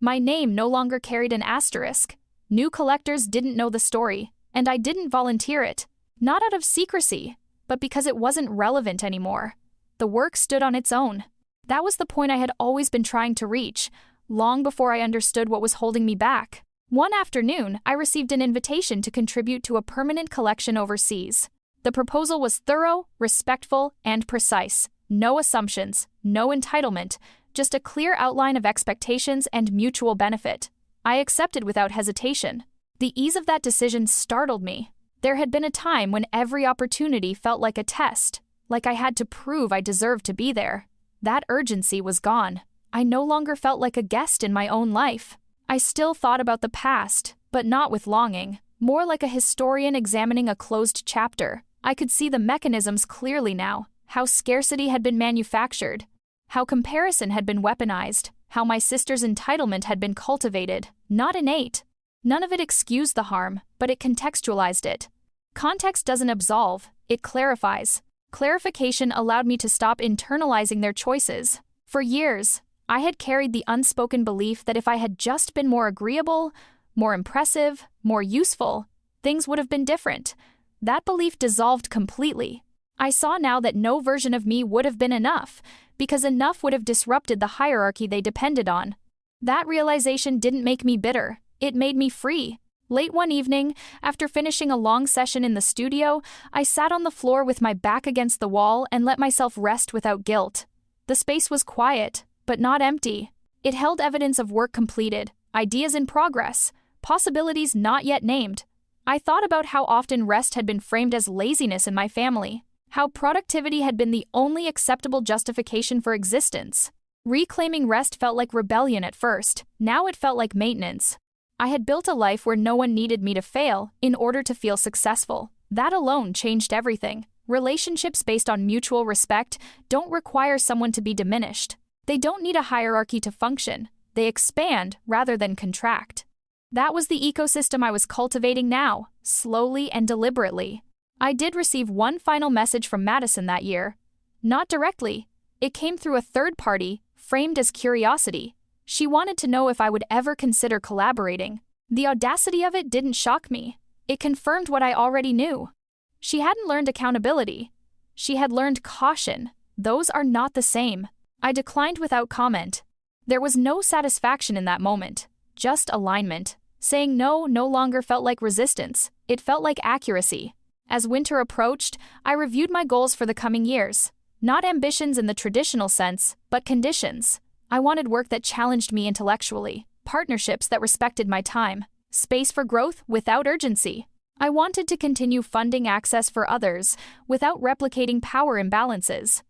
My name no longer carried an asterisk. New collectors didn't know the story, and I didn't volunteer it. Not out of secrecy, but because it wasn't relevant anymore. The work stood on its own. That was the point I had always been trying to reach, long before I understood what was holding me back. One afternoon, I received an invitation to contribute to a permanent collection overseas. The proposal was thorough, respectful, and precise. No assumptions, no entitlement, just a clear outline of expectations and mutual benefit. I accepted without hesitation. The ease of that decision startled me. There had been a time when every opportunity felt like a test, like I had to prove I deserved to be there. That urgency was gone. I no longer felt like a guest in my own life. I still thought about the past, but not with longing, more like a historian examining a closed chapter. I could see the mechanisms clearly now, how scarcity had been manufactured, how comparison had been weaponized, how my sister's entitlement had been cultivated, not innate. None of it excused the harm, but it contextualized it. Context doesn't absolve, it clarifies. Clarification allowed me to stop internalizing their choices. For years, I had carried the unspoken belief that if I had just been more agreeable, more impressive, more useful, things would have been different. That belief dissolved completely. I saw now that no version of me would have been enough, because enough would have disrupted the hierarchy they depended on. That realization didn't make me bitter. It made me free. Late one evening, after finishing a long session in the studio, I sat on the floor with my back against the wall and let myself rest without guilt. The space was quiet, but not empty. It held evidence of work completed, ideas in progress, possibilities not yet named. I thought about how often rest had been framed as laziness in my family, how productivity had been the only acceptable justification for existence. Reclaiming rest felt like rebellion at first. Now it felt like maintenance. I had built a life where no one needed me to fail in order to feel successful. That alone changed everything. Relationships based on mutual respect don't require someone to be diminished. They don't need a hierarchy to function. They expand rather than contract. That was the ecosystem I was cultivating now, slowly and deliberately. I did receive one final message from Madison that year. Not directly. It came through a third party, framed as curiosity. She wanted to know if I would ever consider collaborating. The audacity of it didn't shock me. It confirmed what I already knew. She hadn't learned accountability. She had learned caution. Those are not the same. I declined without comment. There was no satisfaction in that moment, just alignment. Saying no longer felt like resistance. It felt like accuracy. As winter approached, I reviewed my goals for the coming years. Not ambitions in the traditional sense, but conditions. I wanted work that challenged me intellectually, partnerships that respected my time, space for growth without urgency. I wanted to continue funding access for others without replicating power imbalances.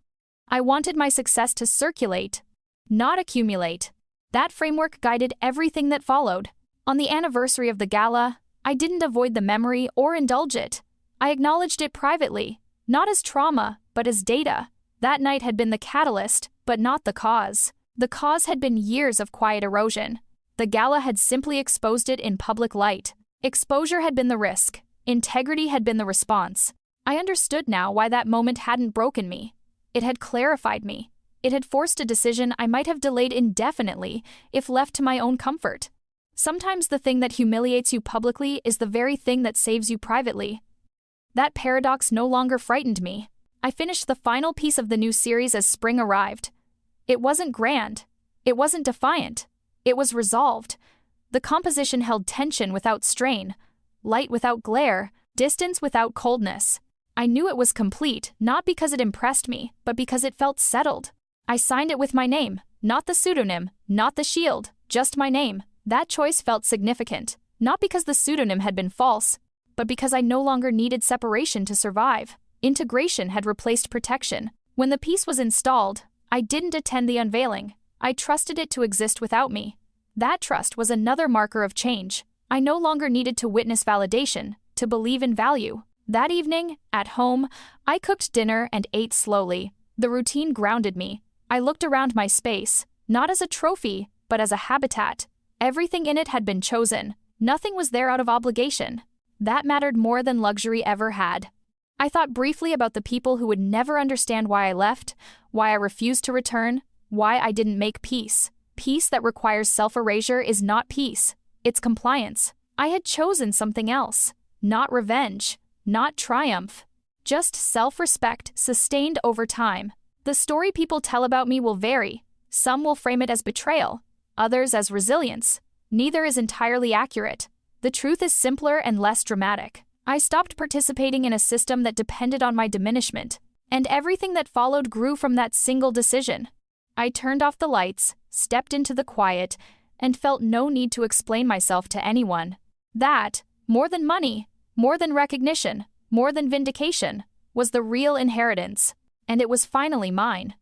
I wanted my success to circulate, not accumulate. That framework guided everything that followed. On the anniversary of the gala, I didn't avoid the memory or indulge it. I acknowledged it privately, not as trauma, but as data. That night had been the catalyst, but not the cause. The cause had been years of quiet erosion. The gala had simply exposed it in public light. Exposure had been the risk. Integrity had been the response. I understood now why that moment hadn't broken me. It had clarified me. It had forced a decision I might have delayed indefinitely if left to my own comfort. Sometimes the thing that humiliates you publicly is the very thing that saves you privately. That paradox no longer frightened me. I finished the final piece of the new series as spring arrived. It wasn't grand. It wasn't defiant. It was resolved. The composition held tension without strain, light without glare, distance without coldness. I knew it was complete, not because it impressed me, but because it felt settled. I signed it with my name, not the pseudonym, not the shield, just my name. That choice felt significant, not because the pseudonym had been false, but because I no longer needed separation to survive. Integration had replaced protection. When the piece was installed, I didn't attend the unveiling. I trusted it to exist without me. That trust was another marker of change. I no longer needed to witness validation, to believe in value. That evening, at home, I cooked dinner and ate slowly. The routine grounded me. I looked around my space, not as a trophy, but as a habitat. Everything in it had been chosen. Nothing was there out of obligation. That mattered more than luxury ever had. I thought briefly about the people who would never understand why I left, why I refused to return, why I didn't make peace. Peace that requires self-erasure is not peace. It's compliance. I had chosen something else. Not revenge. Not triumph. Just self-respect sustained over time. The story people tell about me will vary. Some will frame it as betrayal, others as resilience. Neither is entirely accurate. The truth is simpler and less dramatic. I stopped participating in a system that depended on my diminishment, and everything that followed grew from that single decision. I turned off the lights, stepped into the quiet, and felt no need to explain myself to anyone. That, more than money, more than recognition, more than vindication, was the real inheritance, and it was finally mine.